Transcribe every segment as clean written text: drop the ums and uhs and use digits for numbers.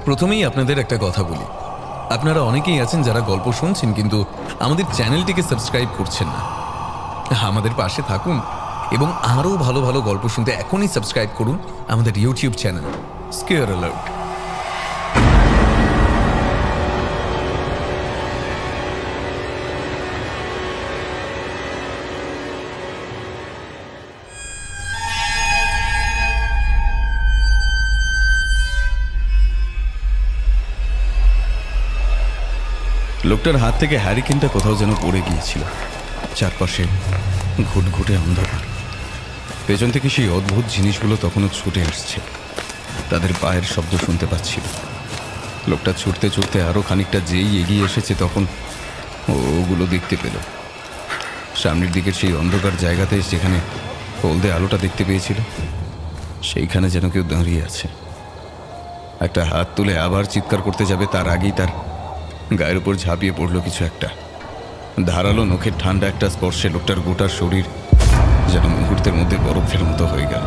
প্রথমেই আপনাদের একটা কথা বলি, আপনারা অনেকেই আছেন যারা গল্প শুনছেন কিন্তু আমাদের চ্যানেলটিকে সাবস্ক্রাইব করছেন না। আমাদের পাশে থাকুন এবং আরও ভালো ভালো গল্প শুনতে এখনই সাবস্ক্রাইব করুন আমাদের ইউটিউব চ্যানেল স্কেয়ার অ্যালার্ট। লোকটার হাত থেকে হ্যারিকেনটা কোথাও যেন পড়ে গিয়েছিল। চারপাশে ঘুটঘুটে অন্ধকার। পেছন থেকে সেই অদ্ভুত জিনিসগুলো তখনও ছুটে আসছে। তাদের পায়ের শব্দ শুনতে পাচ্ছিল। লোকটা ছুটতে ছুটতে আরও খানিকটা যেই এগিয়ে এসেছে তখন ওগুলো দেখতে পেল। সামনের দিকের সেই অন্ধকার জায়গাতে যেখানে হলদে আলোটা দেখতে পেয়েছিল সেইখানে যেন কেউ দাঁড়িয়ে আছে। একটা হাত তুলে আবার চিৎকার করতে যাবে তার আগেই তার গায়ের উপর ঝাঁপিয়ে পড়ল কিছু একটা। ধারালো নখের ঠান্ডা একটা স্পর্শে লোকটার গোটা শরীর যেন মুহূর্তের মধ্যে বরফের মতো হয়ে গেল।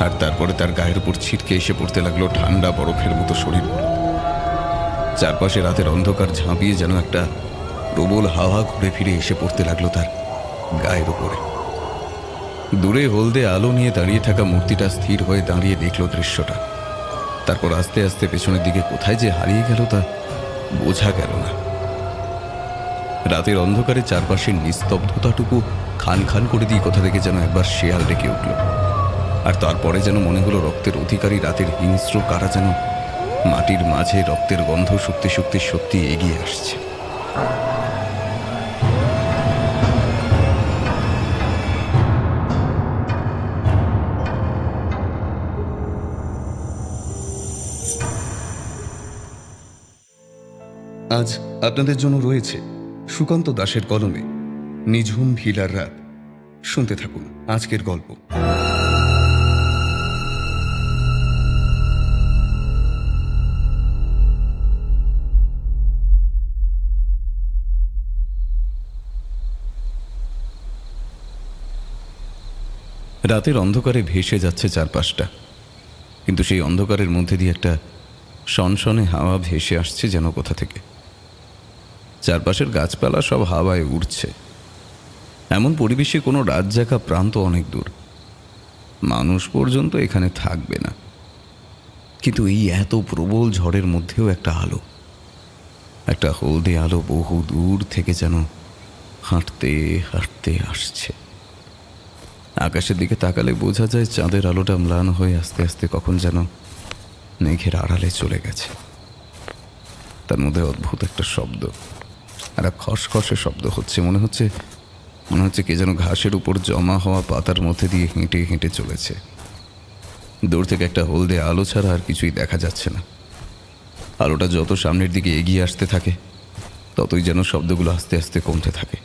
আর তারপরে তার গায়ের উপর ছিটকে এসে পড়তে লাগলো ঠান্ডা বরফের মতো শরীরগুলো। চারপাশে রাতের অন্ধকার ঝাঁপিয়ে যেন একটা প্রবল হাওয়া ঘুরে ফিরে এসে পড়তে লাগলো তার গায়ের উপরে। দূরে হলদে আলো নিয়ে দাঁড়িয়ে থাকা মূর্তিটা স্থির হয়ে দাঁড়িয়ে দেখল দৃশ্যটা। তারপর আস্তে আস্তে পেছনের দিকে কোথায় যে হারিয়ে গেল তা বোঝা গেল না। রাতের অন্ধকারে চারপাশের নিস্তব্ধতাটুকু খান খান করে দিয়ে কোথা থেকে যেন একবার শেয়াল ডেকে উঠল। আর তারপরে যেন মনে হলো রক্তের অধিকারী রাতের হিংস্র কারা যেন মাটির মাঝে রক্তের গন্ধ শুকতে শুকতে সত্যি এগিয়ে আসছে। আজ আপনাদের জন্য রয়েছে সুকান্ত দাশের কলমে নিঝুম ভিলার রাত। শুনতে থাকুন আজকের গল্প। রাতের অন্ধকারে ভেসে যাচ্ছে চারপাশটা, কিন্তু সেই অন্ধকারের মধ্যে দিয়ে একটা সনসনে হাওয়া ভেসে আসছে যেন কোথা থেকে। চারপাশের গাছপালা সব হাওয়ায় উড়ছে। এমন পরিবেশে কোনো রাত জাগা প্রান্ত অনেক দূর, মানুষ পর্যন্ত এখানে থাকবে না। কিন্তু এই এত প্রবল ঝড়ের মধ্যেও একটা আলো, একটা হলদে আলো বহু দূর থেকে যেন হাঁটতে হাঁটতে আসছে। আকাশের দিকে তাকালে বোঝা যায় চাঁদের আলোটা ম্লান হয়ে আস্তে আস্তে কখন যেন মেঘের আড়ালে চলে গেছে। তার মধ্যে অদ্ভুত একটা শব্দ, একটা খসখসে শব্দ হচ্ছে। মনে হচ্ছে কে যেন ঘাসের উপর জমা হওয়া পাতার মধ্যে দিয়ে হেঁটে হেঁটে চলেছে। দূর থেকে একটা হলদে আলো ছাড়া আর কিছুই দেখা যাচ্ছে না। আলোটা যত সামনের দিকে এগিয়ে আসতে থাকে ততই যেন শব্দগুলো আস্তে আস্তে কমতে থাকে।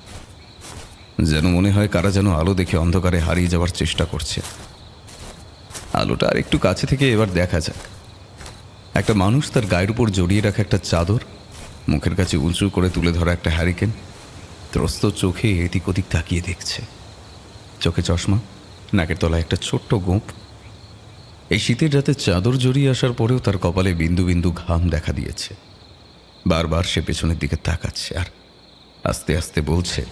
যেন মনে হয় কারা যেন আলো দেখে অন্ধকারে হারিয়ে যাওয়ার চেষ্টা করছে। আলোটা আর একটু কাছে থেকে এবার দেখা যাক। একটা মানুষ তার গায়ের উপর জড়িয়ে রাখা একটা চাদর, মুখের কাছে উঁচু করে তুলে ধরা একটা হ্যারিকেন, ত্রস্ত চোখে এদিক ওদিক তাকিয়ে দেখছে। চোখে চশমা, নাকের তলায় একটা ছোট্ট গোঁপ। এই শীতের রাতে চাদর জড়িয়ে আসার পরেও তার কপালে বিন্দু বিন্দু ঘাম দেখা দিয়েছে। বারবার সে পেছনের দিকে তাকাচ্ছে আর আস্তে আস্তে বলছে,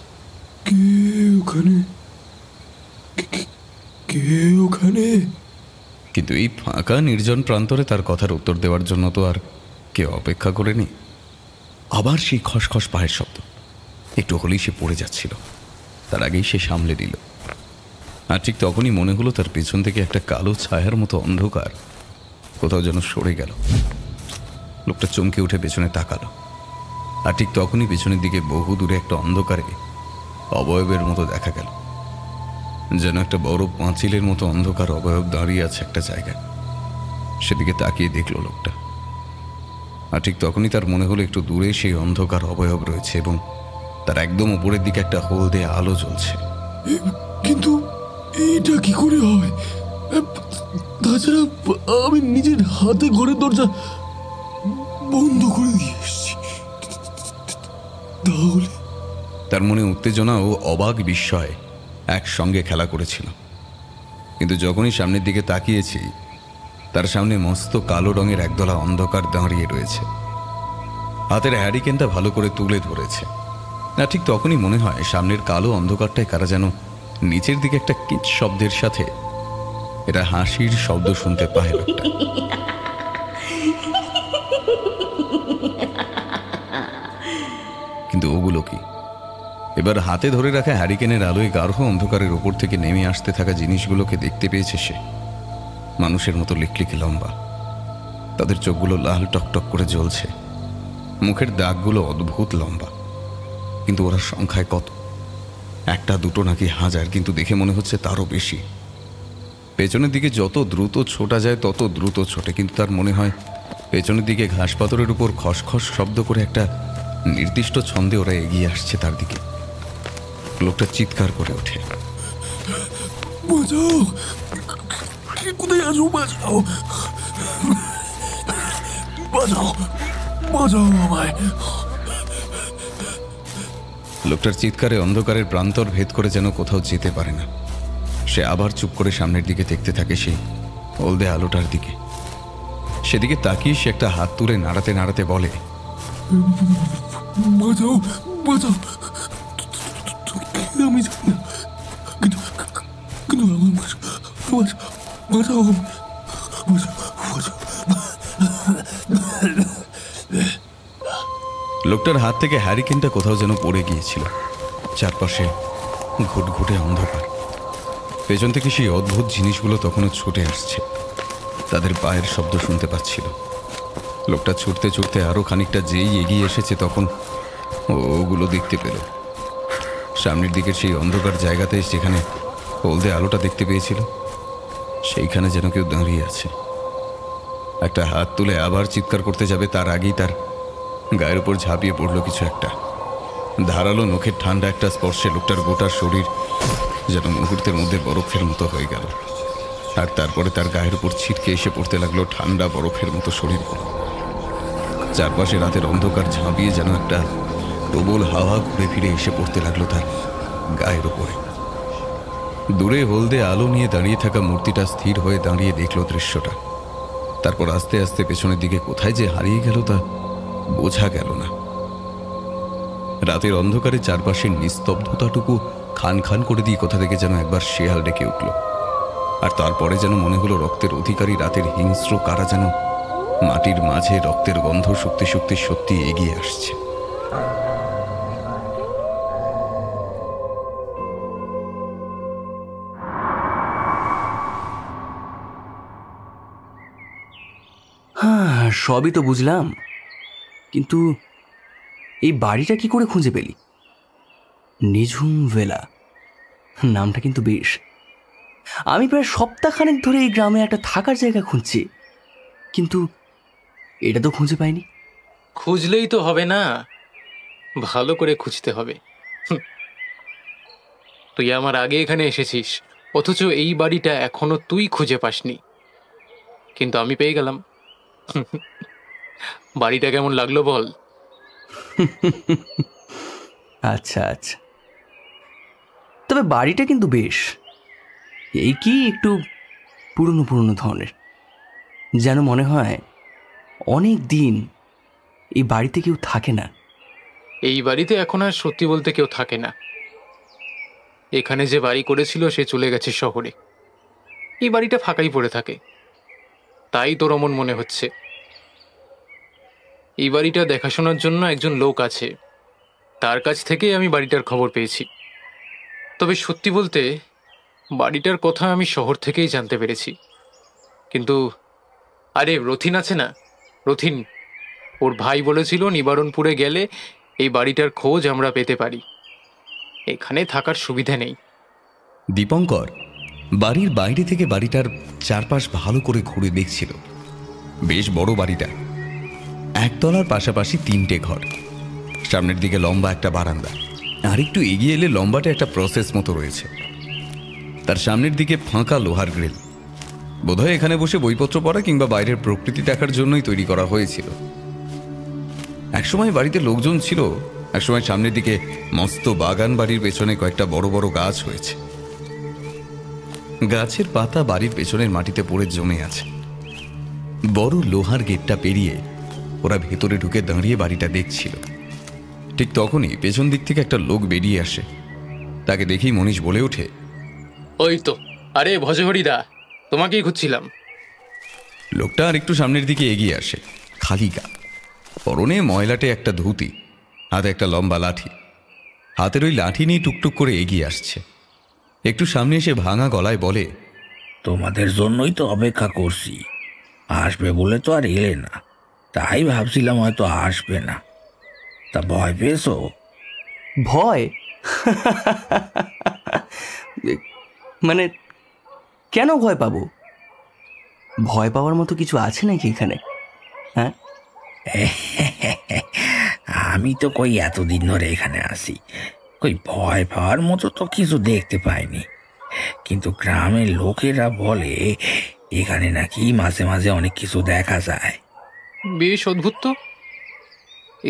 কিন্তু এই ফাঁকা নির্জন প্রান্তরে তার কথার উত্তর দেওয়ার জন্য তো আর কেউ অপেক্ষা করেনি। আবার সেই খসখস পায়ের শব্দ। একটু হলেই সে পড়ে যাচ্ছিল। তার আগেই সে সামলে নিল। আর ঠিক তখনই মনে হলো তার পেছন থেকে একটা কালো ছায়ার মতো অন্ধকার কোথাও যেন সরে গেল। লোকটা চমকে উঠে পেছনে তাকালো। আর ঠিক তখনই পেছনের দিকে বহু দূরে একটা অন্ধকারে অবয়বের মতো দেখা গেল। যেন একটা বড় পাঁচিলের মতো অন্ধকার অবয়ব দাঁড়িয়ে আছে একটা জায়গায়। সেদিকে তাকিয়ে দেখল লোকটা। আর ঠিক তখনই তার মনে হলো একটু দূরে সেই অন্ধকার অবয়ব রয়েছে এবং তার একদম উপরের দিকে একটা হলদে আলো জ্বলছে। কিন্তু এটা কি করে হয়? তাছাড়া আমি নিজের হাতে ঘরের দরজা বন্ধ করে দিয়ে এসেছি। তাহলে তার মনে উত্তেজনা ও অবাক বিস্ময় একসঙ্গে খেলা করেছিল। কিন্তু যখনই সামনের দিকে তাকিয়েছি তার সামনে মস্ত কালো রঙের একদলা অন্ধকার দাঁড়িয়ে রয়েছে। হাতের হ্যারিকেনটা ভালো করে তুলে ধরেছে। না, ঠিক তখনই মনে হয় সামনের কালো অন্ধকারটায় কারা যেন নিচের দিকে একটা কিচ শব্দের সাথে এটা হাসির শব্দ শুনতে পায় লোকটা। কিন্তু ওগুলো কি? এবার হাতে ধরে রাখা হ্যারিকেনের আলোয় গাঢ় অন্ধকারের উপর থেকে নেমে আসতে থাকা জিনিসগুলোকে দেখতে পেয়েছে সে। মানুষের মতো লিকলিকে লম্বা, তাদের চোখগুলো লাল টকটক করে জ্বলছে, মুখের দাগগুলো অদ্ভুত লম্বা। কিন্তু ওরা সংখ্যায় কত? একটা দুটো নাকি হাজার, কিন্তু দেখে মনে হচ্ছে তারও বেশি। পেছনের দিকে যত দ্রুত ছোটা যায় তত দ্রুত ছোটে, কিন্তু তার মনে হয় পেছনের দিকে ঘাস পাথরের উপর খসখস শব্দ করে একটা নির্দিষ্ট ছন্দে ওরা এগিয়ে আসছে তার দিকে। লোকটা চিৎকার করে ওঠে, বাঁচাও! কোথায় আছো? বাঁচাও! বাঁচাও! বাঁচাও আমায়! লোকটার চিৎকারে অন্ধকারের প্রান্তর ভেদ করে যেন কোথাও যেতে পারে না। সে আবার চুপ করে সামনের দিকে দেখতে থাকে সেই হলদে আলোটার দিকে। সেদিকে তাকিয়ে সে একটা হাত তুলে নাড়াতে নাড়াতে বলে, বাঁচাও! বাঁচাও! আমি জানি না, কিন্তু কিন্তু আমার বাঁচাও! লোকটার হাত থেকে হ্যারিকেনটা কোথাও যেন পড়ে গিয়েছিল। চারপাশে ঘুটঘুটে অন্ধকার। পেছন থেকে সেই অদ্ভুত জিনিসগুলো তখনও ছুটে আসছে। তাদের পায়ের শব্দ শুনতে পাচ্ছিল। লোকটা ছুটতে ছুটতে আরো খানিকটা যেই এগিয়ে এসেছে তখন ওগুলো দেখতে পেল। সামনের দিকের সেই অন্ধকার জায়গাতে যেখানে হলদে আলোটা দেখতে পেয়েছিল, সেইখানে যেন কেউ দাঁড়িয়ে আছে। একটা হাত তুলে আবার চিৎকার করতে যাবে তার আগেই তার গায়ের উপর ঝাঁপিয়ে পড়ল কিছু একটা। ধারালো নখের ঠান্ডা একটা স্পর্শে লোকটার গোটা শরীর যেন মুহূর্তের মধ্যে বরফের মতো হয়ে গেল। আর তারপরে তার গায়ের উপর ছিটকে এসে পড়তে লাগলো ঠান্ডা বরফের মতো শরীরগুলো। চারপাশে রাতের অন্ধকার ঝাঁপিয়ে যেন একটা প্রবল হাওয়া ঘুরে ফিরে এসে পড়তে লাগলো তার গায়ের উপরে। দূরে হলদে আলো নিয়ে দাঁড়িয়ে থাকা মূর্তিটা স্থির হয়ে দাঁড়িয়ে দেখল দৃশ্যটা। তারপর আস্তে আস্তে পেছনের দিকে কোথায় যে হারিয়ে গেল তা বোঝা গেল না। রাতের অন্ধকারে চারপাশের নিস্তব্ধতাটুকু খান খান করে দিয়ে কোথা থেকে যেন একবার শেয়াল ডেকে উঠল। আর তারপরে যেন মনে হলো রক্তের অধিকারী রাতের হিংস্র কারা যেন মাটির মাঝে রক্তের গন্ধ শুকতে শুকতে সত্যি এগিয়ে আসছে। হ্যাঁ, সবই তো বুঝলাম, কিন্তু এই বাড়িটা কি করে খুঁজে পেলি? নিঝুম ভেলা নামটা কিন্তু বেশ। আমি প্রায় সপ্তাহখানেক ধরে এই গ্রামে একটা থাকার জায়গা খুঁজছি, কিন্তু এটা তো খুঁজে পাইনি। খুঁজলেই তো হবে না, ভালো করে খুঁজতে হবে। তুই আমার আগে এখানে এসেছিস, অথচ এই বাড়িটা এখনো তুই খুঁজে পাসনি, কিন্তু আমি পেয়ে গেলাম। বাড়িটা কেমন লাগলো বল? আচ্ছা আচ্ছা, তবে বাড়িটা কিন্তু বেশ। এই কি একটু পুরনো পুরনো ধরনের, যেন মনে হয় অনেক দিন এই বাড়িতে কেউ থাকে না। এই বাড়িতে এখন আর সত্যি বলতে কেউ থাকে না। এখানে যে বাড়ি করেছিল সে চলে গেছে শহরে। এই বাড়িটা ফাঁকাই পড়ে থাকে, তাই তোর অমন মনে হচ্ছে। এই বাড়িটা দেখাশোনার জন্য একজন লোক আছে, তার কাছ থেকেই আমি বাড়িটার খবর পেয়েছি। তবে সত্যি বলতে বাড়িটার কথা আমি শহর থেকেই জানতে পেরেছি। কিন্তু আরে রথিন আছে না, রথিন, ওর ভাই বলেছিল নিবারণপুরে গেলে এই বাড়িটার খোঁজ আমরা পেতে পারি। এখানে থাকার সুবিধা নেই। দীপঙ্কর বাড়ির বাইরে থেকে বাড়িটার চারপাশ ভালো করে ঘুরে দেখছিল। বেশ বড় বাড়িটা, একতলার পাশাপাশি তিনটে ঘর, সামনের দিকে লম্বা একটা বারান্দা, আর একটু এগিয়ে এলে লম্বাটা একটা প্রসেস মতো রয়েছে। তার সামনের দিকে ফাঁকা লোহার গ্রিল। বোধহয় এখানে বসে বইপত্র পড়া কিংবা বাইরের প্রকৃতি দেখার জন্যই তৈরি করা হয়েছিল। একসময় বাড়িতে লোকজন ছিল, একসময় সামনের দিকে মস্ত বাগান, বাড়ির পেছনে কয়েকটা বড় বড় গাছ হয়েছে। গাছের পাতা বাড়ির পেছনের মাটিতে পড়ে জমে আছে। বড় লোহার গেটটা পেরিয়ে ওরা ভেতরে ঢুকে দাঁড়িয়ে বাড়িটা দেখছিল। ঠিক তখনই পেছন দিক থেকে একটা লোক বেরিয়ে আসে। তাকে দেখেই মনীষ বলে ওঠে, ওই তো, আরে ভজহরিদা, তোমাকেই খুঁজছিলাম। লোকটা আর একটু সামনের দিকে এগিয়ে আসে, খালি গা, পরনে ময়লাটে একটা ধুতি, হাতে একটা লম্বা লাঠি। হাতের ওই লাঠি নিয়ে টুকটুক করে এগিয়ে আসছে। একটু সামনে এসে ভাঙা গলায় বলে, তোমাদের জন্যই তো অপেক্ষা করছি, আসবে বলে তো আর এলে না, তাই ভাবছিলাম হয়তো আসবে না। তা ভয় পেয়েছো? ভয়? মানে কেন ভয় পাবো? ভয় পাওয়ার মতো কিছু আছে নাকি এখানে? হ্যাঁ, আমি তো কই এতদিন ধরে এখানে আসি, কই ভয় পাওয়ার মতো তো কিছু দেখতে পাইনি। কিন্তু গ্রামের লোকেরা বলে এখানে নাকি মাঝে মাঝে অনেক কিছু দেখা যায়। বেশ অদ্ভুত তো।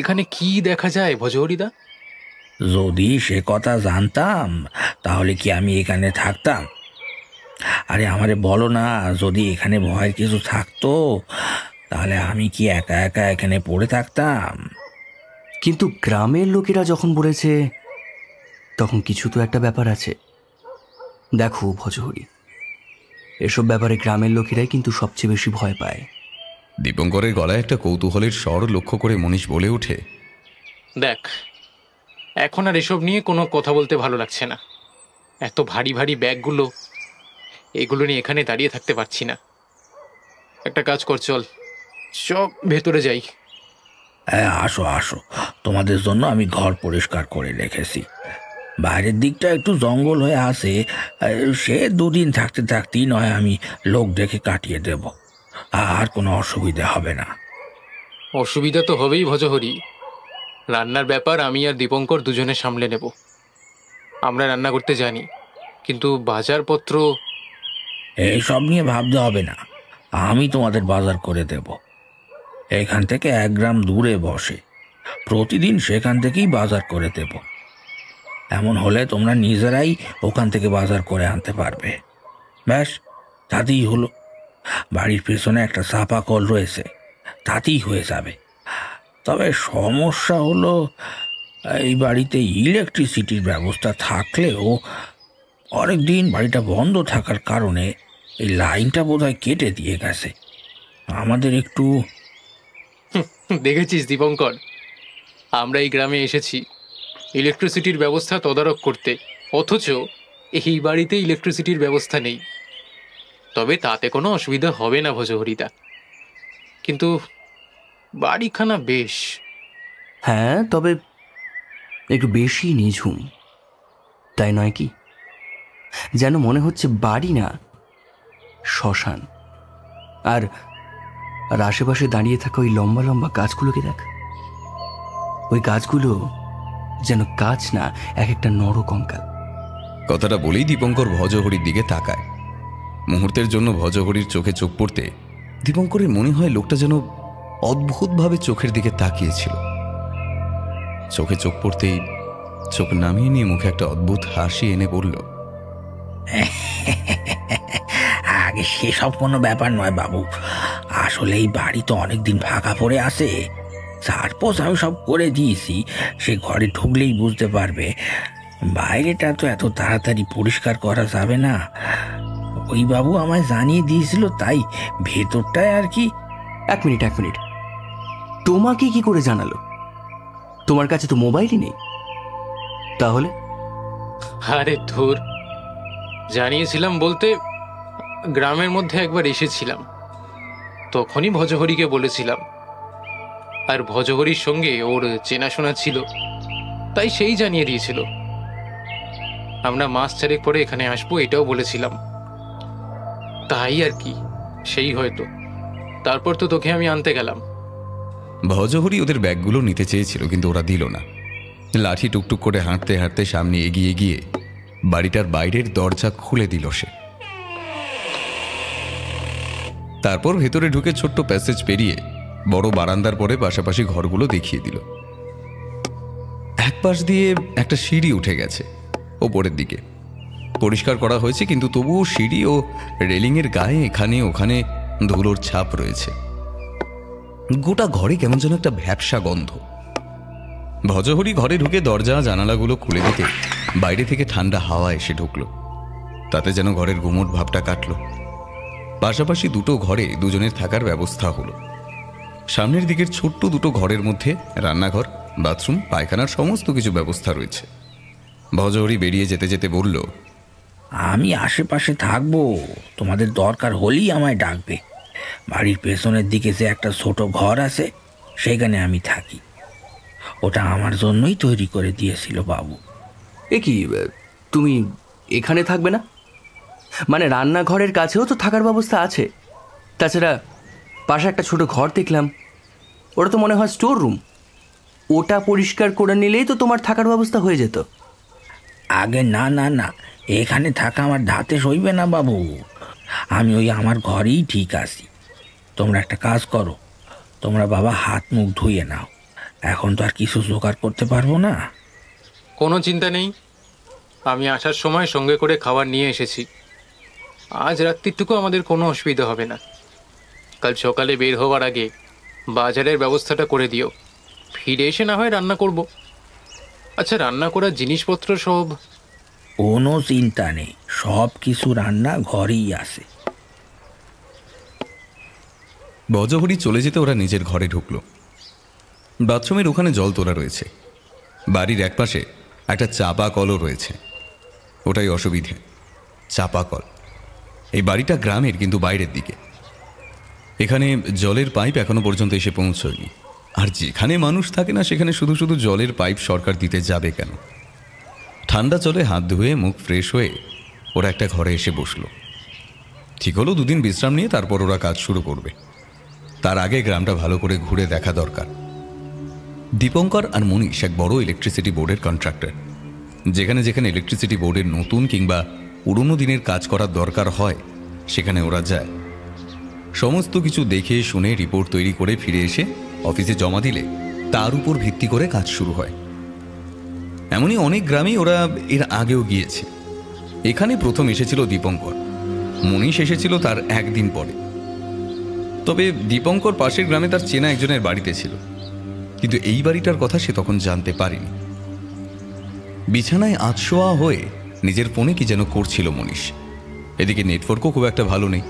এখানে কি দেখা যায় ভজহরিদা? যদি সে কথা জানতাম তাহলে কি আমি এখানে থাকতাম? আরে আমারে বলো না, যদি এখানে ভয়ের কিছু থাকতো তাহলে আমি কি একা একা এখানে পড়ে থাকতাম? কিন্তু গ্রামের লোকেরা যখন বলেছে তখন কিছু তো একটা ব্যাপার আছে। দেখো ভজহরি, এসব ব্যাপারে গ্রামের লোকেরাই কিন্তু সবচেয়ে বেশি ভয় পায়। দীপঙ্করের গলায় একটা কৌতূহলের স্বর লক্ষ্য করে মনীষ বলে ওঠে, দেখ, এখন আর এসব নিয়ে কোনো কথা বলতে ভালো লাগছে না। এত ভারী ভারী ব্যাগগুলো, এগুলো নিয়ে এখানে দাঁড়িয়ে থাকতে পারছি না। একটা কাজ কর, চল সব ভেতরে যাই। হ্যাঁ, আসো আসো, তোমাদের জন্য আমি ঘর পরিষ্কার করে রেখেছি। বাইরের দিকটা একটু জঙ্গল হয়ে আসে, সে দুদিন থাকতে থাকতেই নয় আমি লোক দেখে কাটিয়ে দেব, আর কোনো অসুবিধা হবে না। অসুবিধা তো হবেই ভজহরি। রান্নার ব্যাপার আমি আর দীপঙ্কর দুজনে সামলে নেব। আমরা রান্না করতে জানি, কিন্তু বাজারপত্র এইসব নিয়ে ভাবতে হবে না, আমি তোমাদের বাজার করে দেব। এখান থেকে 1 গ্রাম দূরে বসে, প্রতিদিন সেখান থেকেই বাজার করে দেব। এমন হলে তোমরা নিজেরাই ওখান থেকে বাজার করে আনতে পারবে। ব্যাস, তাতেই হলো। বাড়ির পেছনে একটা চাপা কল রয়েছে, তাতেই হয়ে যাবে। তবে সমস্যা হলো, এই বাড়িতে ইলেকট্রিসিটির ব্যবস্থা থাকলেও অনেক দিন বাড়িটা বন্ধ থাকার কারণে এই লাইনটা বোধহয় কেটে দিয়ে গেছে। আমাদের একটু দেখেছিস দীপঙ্কর, আমরা এই গ্রামে এসেছি ইলেকট্রিসিটির ব্যবস্থা তদারক করতে, অথচ এই বাড়িতে ইলেকট্রিসিটির ব্যবস্থা নেই। তবে তাতে কোনো অসুবিধা হবে না ভজহরিদা, কিন্তু বাড়িখানা বেশ। হ্যাঁ, তবে একটু বেশি নিঝুম, তাই নয় কি? যেন মনে হচ্ছে বাড়ি না, শ্মশান। আর আর আশেপাশে দাঁড়িয়ে থাকা ওই লম্বা লম্বা গাছগুলোকে দেখ, ওই গাছগুলো যেন গাছ না, এক একটা নরকঙ্কাল। কথাটা বলেই দীপঙ্কর ভজহরির দিকে তাকায়। মুহূর্তের জন্য ভজহরির চোখে চোখ পড়তে দীপঙ্করের মনে হয় লোকটা যেন অদ্ভুতভাবে চোখের দিকে তাকিয়েছিল। চোখে চোখ পড়তেই চোখ নামিয়ে নিয়ে মুখে একটা অদ্ভুত হাসি এনে বলল, আগে সেসব কোনো ব্যাপার নয় বাবু, আসলে এই বাড়ি তো অনেকদিন ফাঁকা পড়ে আছে। সারপোজ আমি সব করে দিয়েছি, সে ঘরে ঢুকলেই বুঝতে পারবে। বাইরেটা তো এত তাড়াতাড়ি পরিষ্কার করা যাবে না। ওই বাবু আমায় জানিয়ে দিয়েছিল, তাই ভেতরটায় আর কি। এক মিনিট, তোমাকে কি করে জানালো? তোমার কাছে তো মোবাইলই নেই। তাহলে আরে ধুর, জানিয়েছিলাম বলতে গ্রামের মধ্যে একবার এসেছিলাম, তখনই ভজহরিকে বলেছিলাম। আর ভজহরির সঙ্গে ওর চেনাশোনা ছিল, তাই সেই জানিয়ে দিয়েছিল। আমরা মাস 4 পরে এখানে আসবো এটাও বলেছিলাম, তাই আর কি। সেই হয়তো তারপর তো তোকে আমি আনতে গেলাম। ভজহরি ওদের ব্যাগগুলো নিতে চেয়েছিল, কিন্তু ওরা দিল না। লাঠি টুকটুক করে হাঁটতে হাঁটতে সামনে এগিয়ে গিয়ে বাড়িটার বাইরের দরজা খুলে দিল সে। তারপর ভেতরে ঢুকে ছোট্ট প্যাসেজ পেরিয়ে বড় বারান্দার পরে পাশাপাশি ঘরগুলো দেখিয়ে দিল। এক পাশ দিয়ে একটা সিঁড়ি উঠে গেছে ওপরের দিকে, পরিষ্কার করা হয়েছে, কিন্তু তবুও সিঁড়ি ও রেলিংয়ের গায়ে এখানে ওখানে ধুলোর ছাপ রয়েছে। গোটা ঘরে কেমন যেন একটা ভ্যাপসা গন্ধ। ভজহরি ঘরে ঢুকে দরজা জানালাগুলো খুলে দিতে বাইরে থেকে ঠান্ডা হাওয়া এসে ঢুকলো। তাতে যেন ঘরের গুমোট ভাবটা কাটল। পাশাপাশি দুটো ঘরে দুজনের থাকার ব্যবস্থা হলো। সামনের দিকের ছোট্ট দুটো ঘরের মধ্যে রান্নাঘর, বাথরুম, পায়খানার সমস্ত কিছু ব্যবস্থা রয়েছে। ভজহরি বেরিয়ে যেতে যেতে বলল, আমি আশেপাশে থাকবো, তোমাদের দরকার হলেই আমায় ডাকবে। বাড়ির পেছনের দিকে যে একটা ছোট ঘর আছে, সেখানে আমি থাকি। ওটা আমার জন্যই তৈরি করে দিয়েছিল বাবু। এ কি, তুমি এখানে থাকবে না? মানে রান্নাঘরের কাছেও তো থাকার ব্যবস্থা আছে। তাছাড়া পাশে একটা ছোট ঘর দেখলাম, ওটা তো মনে হয় স্টোর রুম। ওটা পরিষ্কার করে নিলেই তো তোমার থাকার ব্যবস্থা হয়ে যেত। আগে না না না, এখানে থাকা আমার ধাতে সইবে না বাবু। আমি ওই আমার ঘরেই ঠিক আছি। তোমরা একটা কাজ করো, তোমরা বাবা হাত মুখ ধুয়ে নাও। এখন তো আর কিছু জোগাড় করতে পারবো না। কোনো চিন্তা নেই, আমি আসার সময় সঙ্গে করে খাবার নিয়ে এসেছি। আজ রাত্রিটুকু আমাদের কোনো অসুবিধা হবে না। কাল সকালে বের হওয়ার আগে বাজারের ব্যবস্থাটা করে দিও, ফিরে এসে না হয় রান্না করব। আচ্ছা, রান্না করার জিনিসপত্র সব? কোনো চিন্তা নেই, সব কিছু রান্না ঘরেই আছে। ভজহরি চলে যেতে ওরা নিজের ঘরে ঢুকলো। বাথরুমের ওখানে জল তোলা রয়েছে। বাড়ির একপাশে একটা চাপা কলও রয়েছে। ওটাই অসুবিধে, চাপা কল। এই বাড়িটা গ্রামের, কিন্তু বাইরের দিকে। এখানে জলের পাইপ এখনো পর্যন্ত এসে পৌঁছয়নি। আর যেখানে মানুষ থাকে না, সেখানে শুধু শুধু জলের পাইপ সরকার দিতে যাবে কেন? ঠান্ডা জলে হাত ধুয়ে মুখ ফ্রেশ হয়ে ওরা একটা ঘরে এসে বসলো। ঠিক হলো, দুদিন বিশ্রাম নিয়ে তারপর ওরা কাজ শুরু করবে। তার আগে গ্রামটা ভালো করে ঘুরে দেখা দরকার। দীপঙ্কর আর মনীষ এক বড় ইলেকট্রিসিটি বোর্ডের কন্ট্রাক্টর। যেখানে যেখানে ইলেকট্রিসিটি বোর্ডের নতুন কিংবা পুরনো দিনের কাজ করার দরকার হয়, সেখানে ওরা যায়। সমস্ত কিছু দেখে শুনে রিপোর্ট তৈরি করে ফিরে এসে অফিসে জমা দিলে তার উপর ভিত্তি করে কাজ শুরু হয়। এমনই অনেক গ্রামেই ওরা এর আগেও গিয়েছে। এখানে প্রথম এসেছিল দীপঙ্কর, মনীষ এসেছিল তার একদিন পরে। তবে দীপঙ্কর পাশের গ্রামে তার চেনা একজনের বাড়িতে ছিল, কিন্তু এই বাড়িটার কথা সে তখন জানতে পারেনি। বিছানায় আধশোয়া হয়ে নিজের ফোনে কি যেন করছিল মনীষ। এদিকে নেটওয়ার্কও খুব একটা ভালো নেই,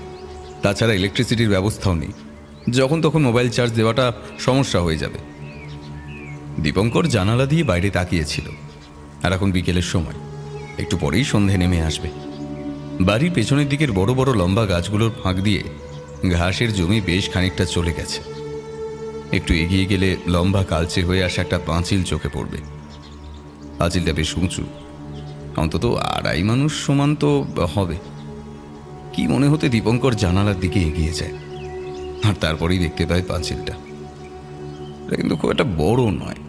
তাছাড়া ইলেকট্রিসিটির ব্যবস্থাও নেই। যখন তখন মোবাইল চার্জ দেওয়াটা সমস্যা হয়ে যাবে। দীপঙ্কর জানালা দিয়ে বাইরে তাকিয়েছিল। আর এখন বিকেলের সময়, একটু পরেই সন্ধে নেমে আসবে। বাড়ির পেছনের দিকের বড় বড় লম্বা গাছগুলোর ফাঁক দিয়ে ঘাসের জমি বেশ খানিকটা চলে গেছে। একটু এগিয়ে গেলে লম্বা কালচে হয়ে আসা একটা পাঁচিল চোখে পড়বে। পাঁচিলটা বেশ উঁচু, অন্তত 2.5 মানুষ সমান তো হবে। কি মনে হতে দীপঙ্কর জানালার দিকে এগিয়ে যায়, আর তারপরেই দেখতে পায় পাঁচিলটা। এটা কিন্তু খুব একটা বড় নয়,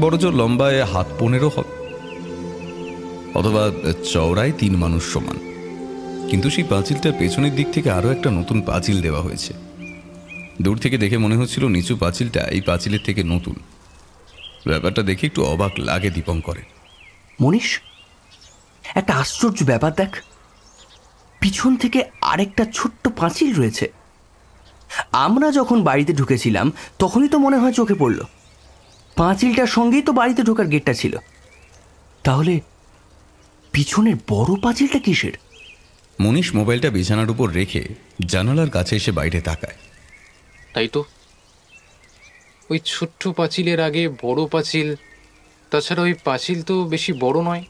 বড় জোর লম্বায় 15 হবে, অথবা চওড়ায় 3 মানুষ সমান। কিন্তু সেই পাঁচিলটার পেছনের দিক থেকে আরও একটা নতুন পাঁচিল দেওয়া হয়েছে। দূর থেকে দেখে মনে হচ্ছিল নিচু পাঁচিলটা এই পাঁচিলের থেকে নতুন। ব্যাপারটা দেখে একটু অবাক লাগে দীপঙ্করের। মনীষ, একটা আশ্চর্য ব্যাপার দেখ, পিছন থেকে আরেকটা ছোট্ট পাঁচিল রয়েছে। আমরা যখন বাড়িতে ঢুকেছিলাম তখনই তো মনে হয় চোখে পড়ল। পাঁচিলটার সঙ্গেই তো বাড়িতে ঢোকার গেটটা ছিল। তাহলে পিছনের বড় পাঁচিলটা কিসের? মনীষ মোবাইলটা বিছানার উপর রেখে জানালার কাছে এসে বাইরে তাকায়। তাই তো, ওই ছোট্ট পাঁচিলের আগে বড় পাঁচিল। তাছাড়া ওই পাঁচিল তো বেশি বড় নয়,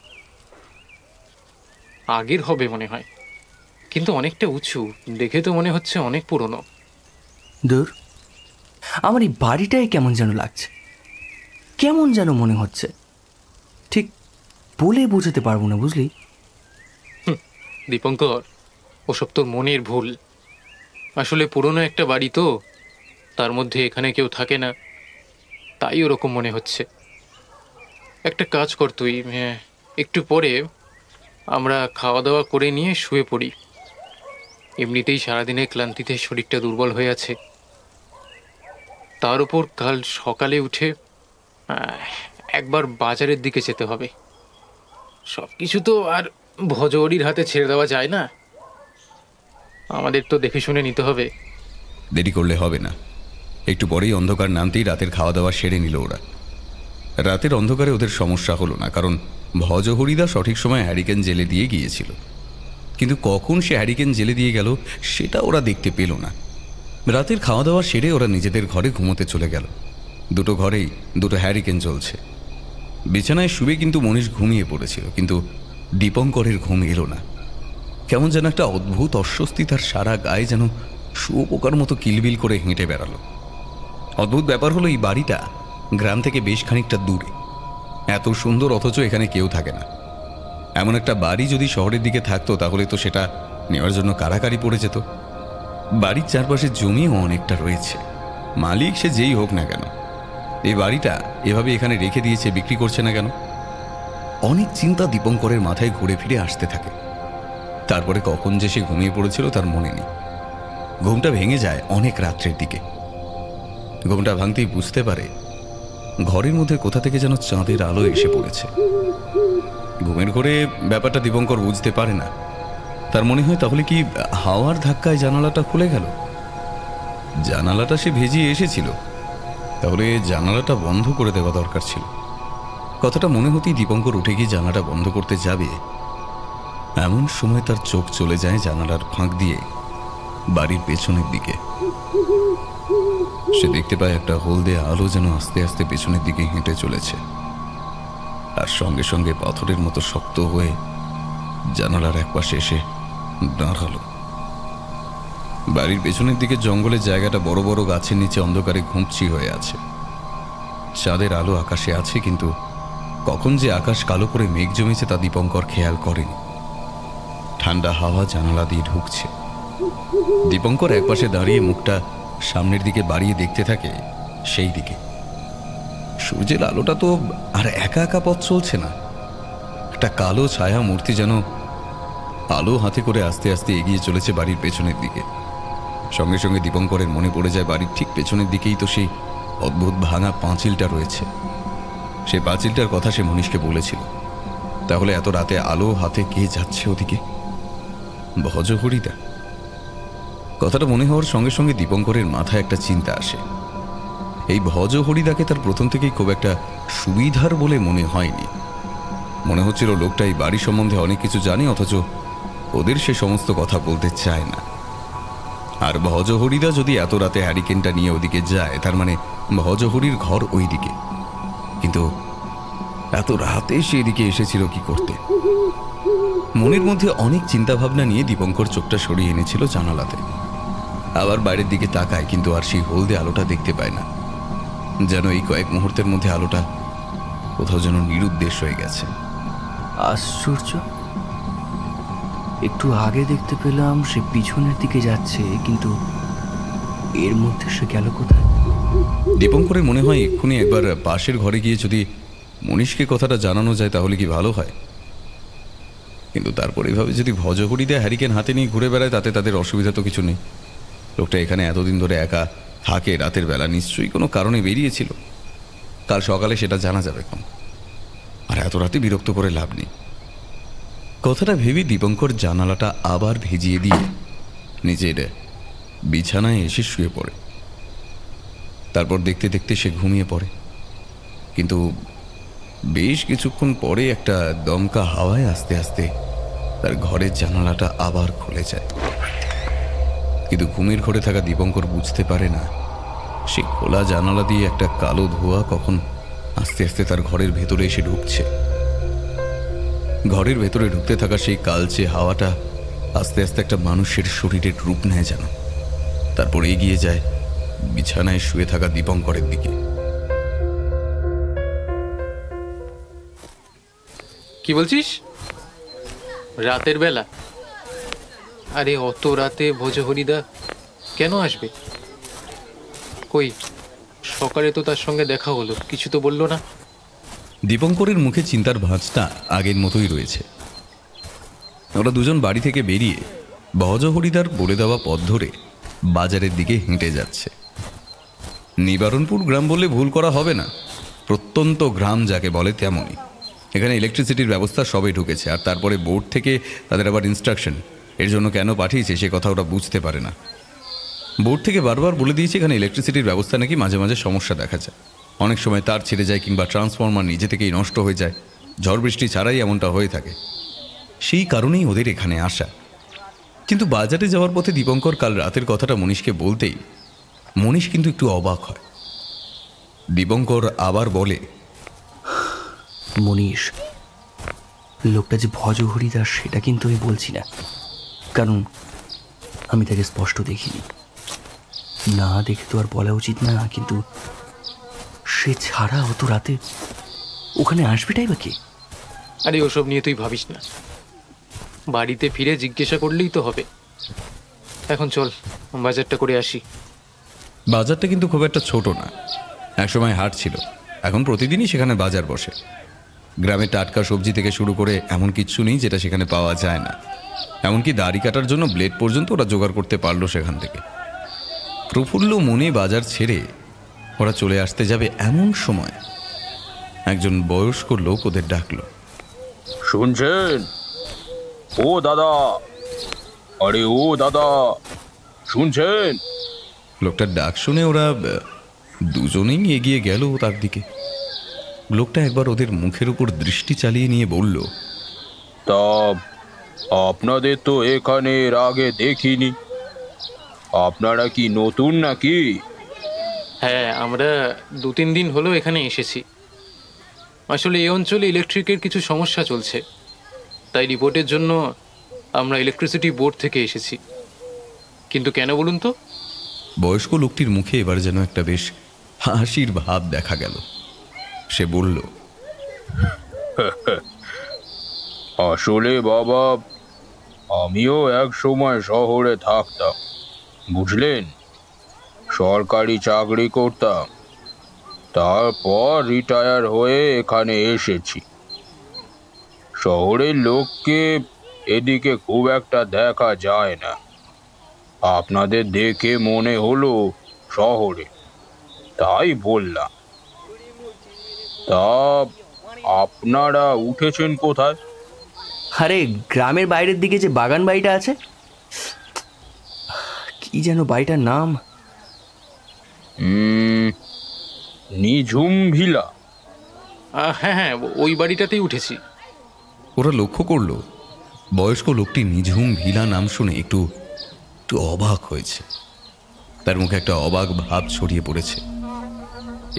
আগের হবে মনে হয়, কিন্তু অনেকটা উঁচু। দেখে তো মনে হচ্ছে অনেক পুরনো। দূর, আমার এই বাড়িটাই কেমন যেন লাগছে, কেমন যেন মনে হচ্ছে। ঠিক বলে বোঝাতে পারবো না, বুঝলি? দীপঙ্কর, ওসব তোর মনের ভুল। আসলে পুরনো একটা বাড়ি তো, তার মধ্যে এখানে কেউ থাকে না, তাই ওরকম মনে হচ্ছে। একটা কাজ কর তুই, একটু পরে আমরা খাওয়া দাওয়া করে নিয়ে শুয়ে পড়ি। এমনিতেই সারাদিনের ক্লান্তিতে শরীরটা দুর্বল হয়ে আছে, তার উপর কাল সকালে উঠে একবার বাজারের দিকে যেতে হবে। সব কিছু তো আর ভজহরির হাতে ছেড়ে দেওয়া যায় না। আমাদের তো দেখে শুনে নিতে হবে। দেরি করলে হবে না। একটু পরেই অন্ধকার নামতেই রাতের খাওয়া দাওয়া সেরে নিল ওরা। রাতের অন্ধকারে ওদের সমস্যা হলো না, কারণ ভজহরিদা সঠিক সময় হ্যারিকেন জেলে দিয়ে গিয়েছিল। কিন্তু কখন সে হ্যারিকেন জেলে দিয়ে গেল সেটা ওরা দেখতে পেল না। রাতের খাওয়া দাওয়া সেরে ওরা নিজেদের ঘরে ঘুমোতে চলে গেল। দুটো ঘরেই দুটো হ্যারিকেন জ্বলছে। বিছানায় শুয়ে কিন্তু মনীষ ঘুমিয়ে পড়েছিল, কিন্তু দীপঙ্করের ঘুম এলো না। কেমন যেন একটা অদ্ভুত অস্বস্তি তার সারা গায়ে যেন শুয়োপোকার মতো কিলবিল করে হেঁটে বেড়ালো। অদ্ভুত ব্যাপার হলো, এই বাড়িটা গ্রাম থেকে বেশ খানিকটা দূরে। এত সুন্দর, অথচ এখানে কেউ থাকে না। এমন একটা বাড়ি যদি শহরের দিকে থাকতো তাহলে তো সেটা নেওয়ার জন্য কাড়াকাড়ি পড়ে যেত। বাড়ির চারপাশে জমিও অনেকটা রয়েছে। মালিক সে যেই হোক না কেন, এই বাড়িটা এভাবে এখানে রেখে দিয়েছে, বিক্রি করছে না কেন? অনেক চিন্তা দীপঙ্করের মাথায় ঘুরে ফিরে আসতে থাকে। তারপরে কখন যে সে ঘুমিয়ে পড়েছিল তার মনে নেই। ঘুমটা ভেঙে যায় অনেক রাত্রের দিকে। ঘুমটা ভাঙতেই বুঝতে পারে ঘরের মধ্যে কোথা থেকে যেন চাঁদের আলো এসে পড়েছে। ঘুমের ঘরে ব্যাপারটা দীপঙ্কর বুঝতে পারে না। তার মনে হয় তাহলে কি হাওয়ার ধাক্কায় জানালাটা খুলে গেল? জানালাটা সে ভেজিয়ে এসেছিল, তাহলে জানালাটা বন্ধ করে দেওয়া দরকার ছিল। কথাটা মনে হতেই দীপঙ্কর উঠে গিয়ে জানালাটা বন্ধ করতে যাবে, এমন সময় তার চোখ চলে যায় জানালার ফাঁক দিয়ে বাড়ির পেছনের দিকে। সে দেখতে পায় একটা হলদে আলো যেন আস্তে আস্তে পেছনের দিকে হেঁটে চলেছে, আর সঙ্গে সঙ্গে পাথরের মতো শক্ত হয়ে জানালার একপাশে এসে দাঁড়ালো। বাড়ির পেছনের দিকে জঙ্গলের জায়গাটা বড় বড় গাছের নিচে অন্ধকারে ঘুমচি হয়ে আছে। চাঁদের আলো আকাশে আছে, কিন্তু কখন যে আকাশ কালো করে মেঘ জমেছে তা দীপঙ্কর খেয়াল করেনি। ঠান্ডা হাওয়া জানালা দিয়ে ঢুকছে। দীপঙ্কর একপাশে দাঁড়িয়ে মুখটা সামনের দিকে বাড়িয়ে দেখতে থাকে। সেই দিকে সূর্যের আলোটা তো আর একা একা পথ চলছে না। একটা কালো ছায়া মূর্তি যেন আলো হাতে করে আস্তে আস্তে এগিয়ে চলেছে বাড়ির পেছনের দিকে। সঙ্গে সঙ্গে দীপঙ্করের মনে পড়ে যায় বাড়ির ঠিক পেছনের দিকেই তো সেই অদ্ভুত ভাঙা পাঁচিলটা রয়েছে। সেই পাঁচিলটার কথা সে মনীষকে বলেছিল। তাহলে এত রাতে আলো হাতে কে যাচ্ছে ওদিকে? ভজহরিদা। কথাটা মনে হওয়ার সঙ্গে সঙ্গে দীপঙ্করের মাথায় একটা চিন্তা আসে। এই ভজহরিদাকে তার প্রথম থেকেই খুব একটা সুবিধার বলে মনে হয়নি। মনে হচ্ছিল লোকটা এই বাড়ি সম্বন্ধে অনেক কিছু জানে, অথচ ওদের সে সমস্ত কথা বলতে চায় না। আর ভজহরিদা যদি এত রাতে হ্যারিকেনটা নিয়ে ওদিকে যায়, তার মানে ভজহরির ঘর ওই দিকে। কিন্তু এত রাতে সে এদিকে এসেছিল কি করতে? মনের মধ্যে অনেক চিন্তাভাবনা নিয়ে দীপঙ্কর চোখটা সরিয়ে এনেছিল জানালাতে। আবার বাইরের দিকে তাকায়, কিন্তু আর সেই হলদে আলোটা দেখতে পায় না। যেন এই কয়েক মুহূর্তের মধ্যে আলোটা কোথাও যেন নিরুদ্দেশ হয়ে গেছে। আশ্চর্য, একটু আগে দেখতে পেলাম সে পিছনের দিকে যাচ্ছে, কিন্তু এর মধ্যে সে গেল কোথায়? দীপঙ্করের মনে হয় এক্ষুনি একবার পাশের ঘরে গিয়ে যদি মনীষকে কথাটা জানানো যায় তাহলে কি ভালো হয়। কিন্তু তারপর এভাবে যদি ভজহরিদা হ্যারিকেন হাতে নিয়ে ঘুরে বেড়ায়, তাতে তাদের অসুবিধা তো কিছু নেই। লোকটা এখানে এতদিন ধরে একা থাকে, রাতের বেলা নিশ্চয়ই কোনো কারণে বেরিয়েছিল। কাল সকালে সেটা জানা যাবে কম। আর এত রাতে বিরক্ত করে লাভ নেই। কথাটা ভেবে দীপঙ্কর জানালাটা আবার ভেজিয়ে দিয়ে নিজের বিছানায় এসে শুয়ে পড়ে। তারপর দেখতে দেখতে সে ঘুমিয়ে পড়ে। কিন্তু বেশ কিছুক্ষণ পরে একটা দমকা হাওয়ায় আস্তে আস্তে তার ঘরের জানালাটা আবার খুলে যায়। কিন্তু ঘুমের ঘরে থাকা দীপঙ্কর বুঝতে পারে না সেই খোলা জানালা দিয়ে একটা কালো ধোঁয়া কখন আস্তে আস্তে তার ঘরের ভেতরে এসে ঢুকছে। ঘরের ভেতরে ঢুকতে থাকা সেই কালচে হাওয়াটা আস্তে আস্তে একটা মানুষের শরীরের রূপ নেয় যেন। তারপর এগিয়ে যায় বিছানায় শুয়ে থাকা দীপঙ্করের দিকে। কি বলছিস? রাতের বেলা? আরে অত রাতে ভজহরিদা কেন আসবে? কই, সকালে তো তার সঙ্গে দেখা হলো, কিছু তো বললো না। দীপঙ্করের মুখে চিন্তার ভাঁজটা আগের মতোই রয়েছে। ওরা দুজন বাড়ি থেকে বেরিয়ে ভজহরিদার বলে দেওয়া পথ ধরে বাজারের দিকে হেঁটে যাচ্ছে। নিবারণপুর গ্রাম বললে ভুল করা হবে না। প্রত্যন্ত গ্রাম যাকে বলে তেমনই। এখানে ইলেকট্রিসিটির ব্যবস্থা সবই ঢুকেছে, আর তারপরে বোর্ড থেকে তাদের আবার ইনস্ট্রাকশন এর জন্য কেন পাঠিয়েছে সে কথা ওরা বুঝতে পারে না। বোর্ড থেকে বারবার বলে দিয়েছে এখানে ইলেকট্রিসিটির ব্যবস্থা নাকি মাঝে মাঝে সমস্যা দেখা যায়, অনেক সময় তার ছিঁড়ে যায় কিংবা ট্রান্সফরমার নিজে থেকেই নষ্ট হয়ে যায়, ঝড় বৃষ্টি ছাড়াই এমনটা হয়ে থাকে। সেই কারণেই ওদের এখানে আসা। কিন্তু বাজারে যাওয়ার পথে দীপঙ্কর কাল রাতের কথাটা মনীষকে বলতেই মনীষ কিন্তু একটু অবাক হয়। দীপঙ্কর আবার বলে, মনীষ, লোকটা যে ভজহরিদাস সেটা কিন্তু আমি বলছি না, কারণ আমি তাকে স্পষ্ট দেখিনি। না দেখে তো আর বলা উচিত না, কিন্তু সে ছাড়া অত রাতে ওখানে আসবেটাই বা কে? আরে ওসব নিয়ে তুই ভাবিস না, বাড়িতে ফিরে জিজ্ঞাসা করলেই তো হবে। এখন চল বাজারটা করে আসি। বাজারটা কিন্তু খুব একটা ছোট না, একসময় হাট ছিল, এখন প্রতিদিনই সেখানে বাজার বসে। গ্রামে টাটকা সবজি থেকে শুরু করে এমন কিচ্ছু নেই যেটা সেখানে পাওয়া যায় না। এমনকি দাড়ি কাটার জন্য ব্লেড পর্যন্ত ওরা জোগাড় করতে পারলো সেখান থেকে। প্রফুল্ল মনে বাজার ছেড়ে ওরা চলে আসতে যাবে এমন সময় একজন বয়স্ক লোক ওদের ডাকলো। শুনছেন? ও দাদা, আরে ও দাদা, শুনছেন? লোকটার ডাক শুনে ওরা দুজনেই এগিয়ে গেল তার দিকে। লোকটা একবার ওদের মুখের উপর দৃষ্টি চালিয়ে নিয়ে বলল, তা আপনাদের তো এখানে এর আগে দেখিনি, আপনারা কি নতুন নাকি? হ্যাঁ, আমরা 2-3 দিন হলো এখানে এসেছি। আসলে এই অঞ্চলে ইলেকট্রিকের কিছু সমস্যা চলছে, তাই রিপোর্টের জন্য আমরা ইলেকট্রিসিটি বোর্ড থেকে এসেছি। কিন্তু কেন বলুন তো? বয়স্ক লোকটির মুখে এবার যেন একটা বেশ হাসির ভাব দেখা গেল। সে বলল, আসলে বাবা, আমিও এক সময় শহরে থাকতাম, বুঝলেন, সরকারি চাকরি করতাম। তারপর রিটায়ার হয়ে এখানে এসেছি। শহরের লোককে এদিকে খুব একটা দেখা যায় না। আপনাদের দেখে মনে হলো শহরে, তাই বললাম। তা আপনারা উঠেছেন কোথায়? আরে গ্রামের বাইরের দিকে যে বাগান বাড়িটা আছে, কি যেন বাড়িটার নাম? নিঝুম ভিলা। হ্যাঁ হ্যাঁ, ওই বাড়িটাতেই উঠেছি। ওরা লক্ষ্য করল বয়স্ক লোকটি নিঝুম ভিলা নাম শুনে একটু অবাক হয়েছে। তার মুখে একটা অবাক ভাব ছড়িয়ে পড়েছে।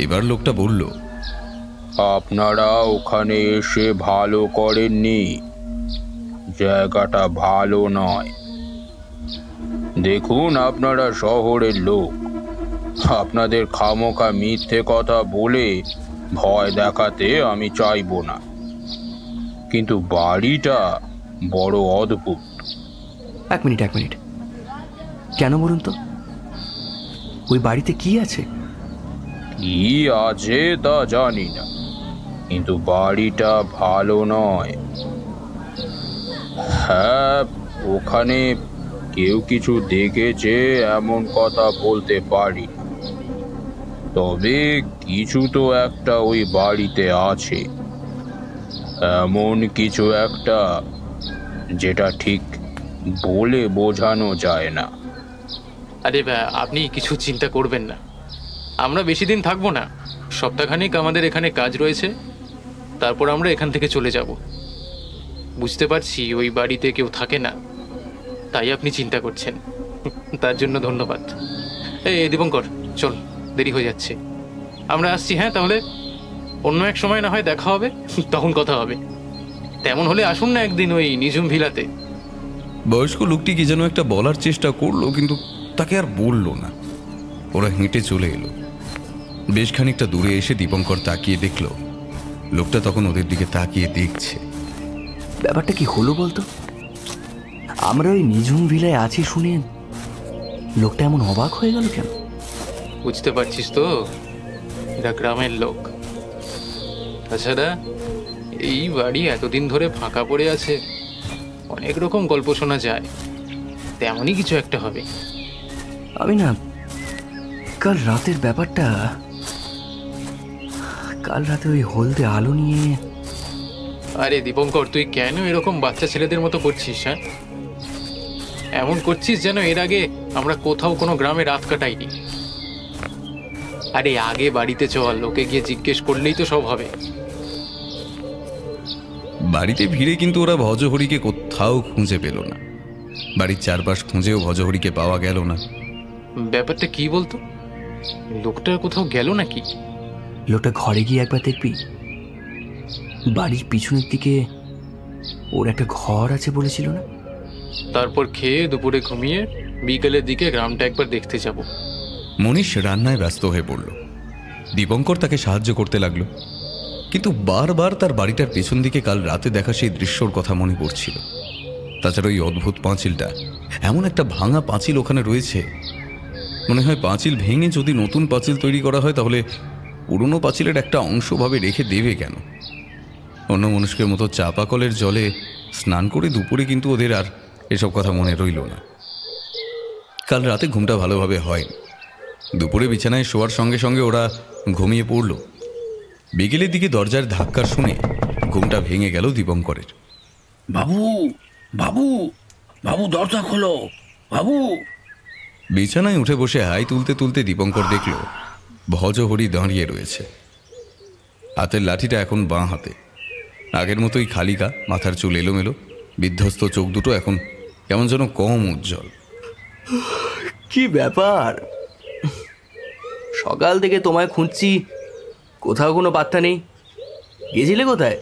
এবার লোকটা বলল, আপনারা ওখানে এসে ভালো করেননি, জায়গাটা ভালো নয়। দেখুন, আপনারা শহরের লোক, আপনাদের খামোখা মিথ্যে কথা বলে ভয় দেখাতে আমি চাইবো না, কিন্তু বাড়িটা বড় অদ্ভুত। এক মিনিট, কেন বলুন তো? ওই বাড়িতে কি আছে? কি আছে তা জানি না, কিন্তু বাড়িটা ভালো নয়। হ্যাঁ, ওখানে কেউ কিছু দেখেছে এমন কথা বলতে পারি, তবে কিছু তো একটা ওই বাড়িতে আছে, এমন কিছু একটা যেটা ঠিক বলে বোঝানো যায় না। আরে আপনি কিছু চিন্তা করবেন না, আমরা বেশি দিন থাকবো না, সপ্তাহখানেক আমাদের এখানে কাজ রয়েছে, তারপর আমরা এখান থেকে চলে যাব। বুঝতে পারছি ওই বাড়িতে কেউ থাকে না, তাই আপনি চিন্তা করছেন, তার জন্য ধন্যবাদ। এই দীপঙ্কর, চল, দেরি হয়ে যাচ্ছে, আমরা আসছি। হ্যাঁ, তাহলে অন্য এক সময় না হয় দেখা হবে, তখন কথা হবে। তেমন হলে আসুন না একদিন ওই নিঝুম ভিলাতে। বয়স্ক লোকটি কি যেন একটা বলার চেষ্টা করলো, কিন্তু তাকে আর বলল না। ওরা হেঁটে চলে এলো। বেশ খানিকটা দূরে এসে দীপঙ্কর তাকিয়ে দেখল লোকটা তখন ওদের দিকে তাকিয়ে দেখছে। ব্যাপারটা কি হলো বলতো? আমরা ওই নিঝুম ভিলায় আছি শুনে লোকটা এমন অবাক হয়ে গেল কেন? বুঝতে পারছিস তো, এরা গ্রামের লোক। তাছাড়া এই বাড়ি এতদিন ধরে ফাঁকা পড়ে আছে, অনেক রকম গল্প শোনা যায়, তেমনই কিছু একটা হবে। আমি না কাল রাতের ব্যাপারটা, কাল রাতে ওই হলদে আলো নিয়ে। আরে দীপঙ্কর, তুই কেন এরকম বাচ্চা ছেলেদের মতো করছিস? হ্যাঁ, এমন করছিস যেন এর আগে আমরা কোথাও কোনো গ্রামে রাত কাটাইনি। আরে আগে বাড়িতে চল, লোকে গিয়ে জিজ্ঞেস করলেই তো সব হবে। বাড়িতে ভিড়ে কিন্তু ওরা ভজহরিকে কোথাও খুঁজে পেল না। বাড়ির চারপাশ খুঁজেও ভজহরিকে পাওয়া গেল না। ব্যাপারটা কি বলতো, লোকটা কোথাও গেল নাকি? লোকটা ঘরে গিয়ে একবার দেখবি। বাড়ির পিছনের দিকে ওর একটা ঘর আছে বলেছিল না? তারপর খেয়ে দুপুরে ঘুমিয়ে বিকেলের দিকে গ্রামটা একবার দেখতে যাব। মনীষ রান্নায় ব্যস্ত হয়ে পড়ল। দীপঙ্কর তাকে সাহায্য করতে লাগলো, কিন্তু বারবার তার বাড়িটার পেছন দিকে কাল রাতে দেখা সেই দৃশ্যর কথা মনে পড়ছিল। তাছাড়া ওই অদ্ভুত পাঁচিলটা, এমন একটা ভাঙা পাঁচিল ওখানে রয়েছে। মনে হয় পাঁচিল ভেঙে যদি নতুন পাঁচিল তৈরি করা হয় তাহলে পুরনো পাঁচিলের একটা অংশভাবে রেখে দেবে কেন? অন্য মানুষের মতো চাপা কলের জলে স্নান করে দুপুরে কিন্তু ওদের আর এসব কথা মনে রইল না। কাল রাতে ঘুমটা ভালোভাবে হয়। দুপুরে বিছানায় শোয়ার সঙ্গে সঙ্গে ওরা ঘুমিয়ে পড়ল। বিকেলের দিকে দরজার ধাক্কা শুনে ঘুমটা ভেঙে গেল দীপঙ্করের। বাবু, বাবু, বাবু, দরজা খোলো বাবু। বিছানায় উঠে বসে হাই তুলতে তুলতে দীপঙ্কর দেখল ভজহরি দাঁড়িয়ে রয়েছে। হাতের লাঠিটা এখন বাঁ হাতে। আগের মতোই খালি গা, মাথার চুল এলোমেলো, বিধ্বস্ত চোখ দুটো এখন কেমন যেন কম উজ্জ্বল। কি ব্যাপার? সকাল থেকে তোমায় খুঁজছি, কোথাও কোনো পাত্তা নেই। গেছিলে কোথায়?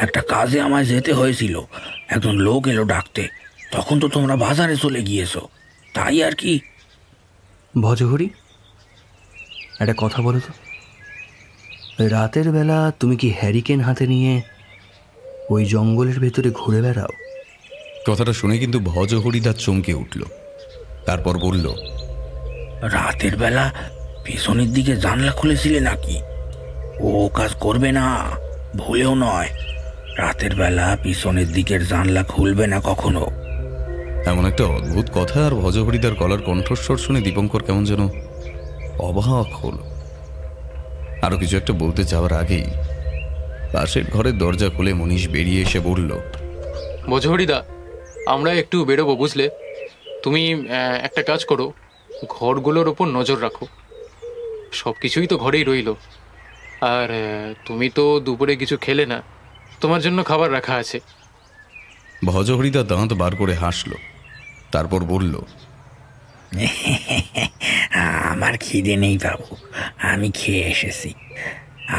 একটা কাজে আমায় যেতে হয়েছিল, একজন লোক এলো ডাকতে, তখন তো তোমরা বাজারে চলে গিয়েছো, তাই আর কি। ভজহরি, একটা কথা বলো তো, রাতের বেলা তুমি কি হ্যারিকেন হাতে নিয়ে ওই জঙ্গলের ভেতরে ঘুরে বেড়াও? কথাটা শুনে কিন্তু ভজহরিদার চমকে উঠল। তারপর বলল, রাতের বেলা পেছনের দিকে জানলা খুলেছিলে নাকি? ও কাজ করবে না, ভুলেও নয়। রাতের বেলা পিছনের দিকের জানলা খুলবে না কখনো। এমন একটা অদ্ভুত কথা আর ভজহরিদার গলার কণ্ঠস্বর শুনে দীপঙ্কর কেমন যেন অবাক হল। আরো কিছু একটা বলতে যাওয়ার আগেই পাশের ঘরের দরজা খুলে মনীষ বেরিয়ে এসে বলল, ভজহরিদা, আমরা একটু বেরোবো বুঝলে। তুমি একটা কাজ করো, ঘরগুলোর ওপর নজর রাখো। সব কিছুই তো ঘরেই রইল। আর তুমি তো দুপুরে কিছু খেলে না, তোমার জন্য খাবার রাখা আছে। ভজহরিদা দাঁত বার করে হাসল। তারপর বলল, আমার খিদে নেই বাবু, আমি খেয়ে এসেছি।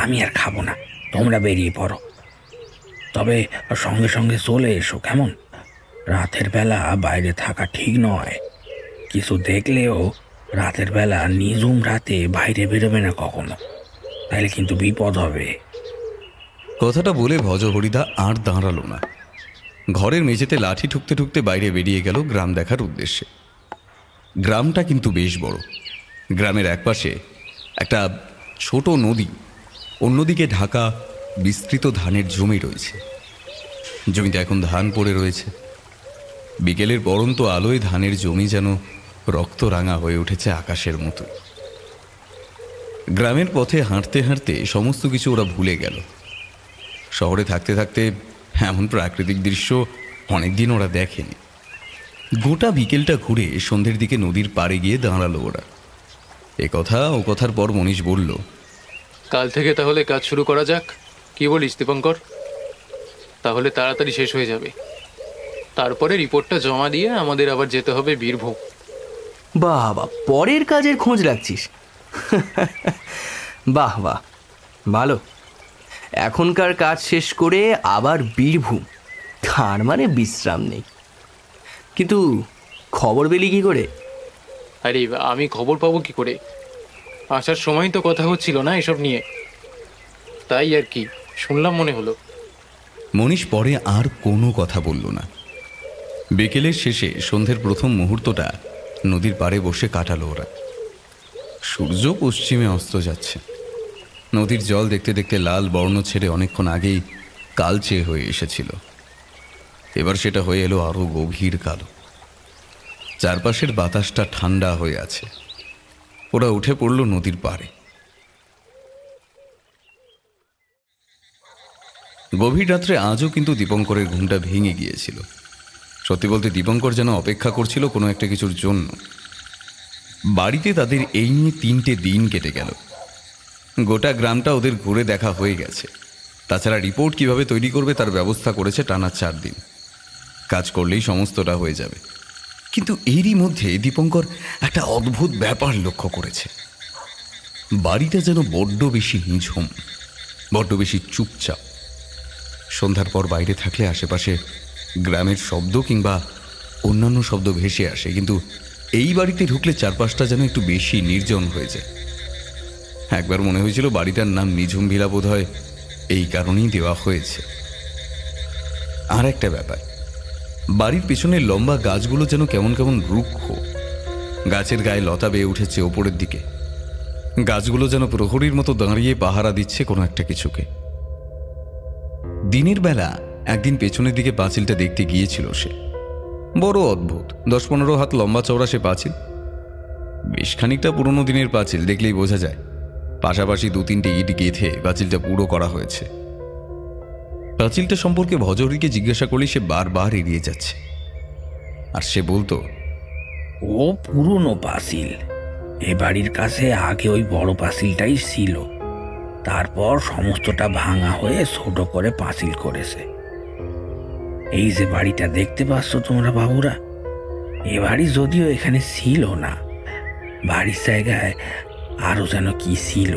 আমি আর খাবো না, তোমরা বেরিয়ে পড়ো। তবে সঙ্গে সঙ্গে চলে এসো কেমন? রাতের বেলা বাইরে থাকা ঠিক নয়। কিছু দেখলেও রাতের বেলা নিঝুম রাতে বাইরে বেরোবে না কখনো, তাহলে কিন্তু বিপদ হবে। কথাটা বলে ভজহরিদা আর দাঁড়ালো না। ঘরের মেঝেতে লাঠি ঠুকতে ঠুকতে বাইরে বেরিয়ে গেল গ্রাম দেখার উদ্দেশ্যে। গ্রামটা কিন্তু বেশ বড়। গ্রামের একপাশে একটা ছোট নদী, অন্যদিকে ঢাকা বিস্তৃত ধানের জমি রয়েছে। জমিতে এখন ধান পড়ে রয়েছে। বিকেলের পরন্ত আলোয় ধানের জমি যেন রক্তরাঙা হয়ে উঠেছে আকাশের মতো। গ্রামের পথে হাঁটতে হাঁটতে সমস্ত কিছু ওরা ভুলে গেল। শহরে থাকতে থাকতে এমন প্রাকৃতিক দৃশ্য অনেকদিন ওরা দেখেনি। গোটা বিকেলটা ঘুরে সন্ধ্যের দিকে নদীর পাড়ে গিয়ে দাঁড়ালো ওরা। এ কথা ও কথার পর মনীষ বলল, কাল থেকে তাহলে কাজ শুরু করা যাক, কি বলিস দীপঙ্কর? তাহলে তাড়াতাড়ি শেষ হয়ে যাবে। তারপরে রিপোর্টটা জমা দিয়ে আমাদের আবার যেতে হবে বীরভূম। বাহ বাহ, পরের কাজের খোঁজ রাখছিস। বাহ বাহ, ভালো। এখনকার কাজ শেষ করে আবার বীরভূম, তার মানে বিশ্রাম নেই। কিন্তু খবর পেলি কি করে? আরে আমি খবর পাবো কি করে? আসার সময় তো কথা হচ্ছিল না এসব নিয়ে, তাই আর কি শুনলাম মনে হলো। মনীষ পরে আর কোনো কথা বলল না। বিকেলের শেষে সন্ধ্যের প্রথম মুহূর্তটা নদীর পাড়ে বসে কাটালো ওরা। সূর্য পশ্চিমে অস্ত যাচ্ছে। নদীর জল দেখতে দেখতে লাল বর্ণ ছেড়ে অনেকক্ষণ আগেই কালচে হয়ে এসেছিল। এবার সেটা হয়ে এলো আরো গভীর কালো। চারপাশের বাতাসটা ঠান্ডা হয়ে আছে। ওরা উঠে পড়ল নদীর পাড়ে। গভীর রাত্রে আজও কিন্তু দীপঙ্করের ঘুমটা ভেঙে গিয়েছিল। সত্যি বলতে দীপঙ্কর যেন অপেক্ষা করছিল কোনো একটা কিছুর জন্য। বাড়িতে তাদের এই নিয়ে 3টে দিন কেটে গেল। গোটা গ্রামটা ওদের ঘুরে দেখা হয়ে গেছে। তাছাড়া রিপোর্ট কিভাবে তৈরি করবে তার ব্যবস্থা করেছে টানা 4 দিন। কাজ করলেই সমস্তটা হয়ে যাবে। কিন্তু এরই মধ্যে দীপঙ্কর একটা অদ্ভুত ব্যাপার লক্ষ্য করেছে। বাড়িটা যেন বড্ড বেশি নিঝুম, বড্ড বেশি চুপচাপ। সন্ধ্যার পর বাইরে থাকলে আশেপাশে গ্রামের শব্দ কিংবা অন্যান্য শব্দ ভেসে আসে, কিন্তু এই বাড়িতে ঢুকলে চারপাশটা যেন একটু বেশি নির্জন হয়ে যায়। একবার মনে হয়েছিল বাড়িটার নাম নিঝুম ভিলা বোধ হয় এই কারণেই দেওয়া হয়েছে। আর একটা ব্যাপার, বাড়ির পেছনের লম্বা গাছগুলো যেন কেমন কেমন রুক্ষ। গাছের গায়ে লতা বেয়ে উঠেছে ওপরের দিকে। গাছগুলো যেন প্রহরীর মতো দাঁড়িয়ে পাহারা দিচ্ছে কোনো একটা কিছুকে। দিনের বেলা একদিন পেছনের দিকে পাঁচিলটা দেখতে গিয়েছিল সে। বড় অদ্ভুত, 10-15 হাত লম্বা চওড়া সে পাঁচিল। বেশ খানিকটা পুরনো দিনের পাঁচিল, দেখলেই বোঝা যায়। পাশাপাশি 2-3টে ইট গেঁথে পাঁচিলটা পুরো করা হয়েছে। পাঁচিলটা সম্পর্কে ভজহরিকে জিজ্ঞাসা করলে সে বারবার এড়িয়ে যাচ্ছে। আর সে বলতো, ও পুরনো পাঁচিল। এ বাড়ির কাছে আগে ওই বড় পাঁচিলটাই ছিল, তারপর সমস্তটা ভাঙা হয়ে ছোট করে পাঁচিল করেছে। এই যে বাড়িটা দেখতে পাচ্ছ তোমরা বাবুরা, এ বাড়ি যদিও এখানে ছিল না, বাড়ির জায়গায় আরো যেন কি ছিল।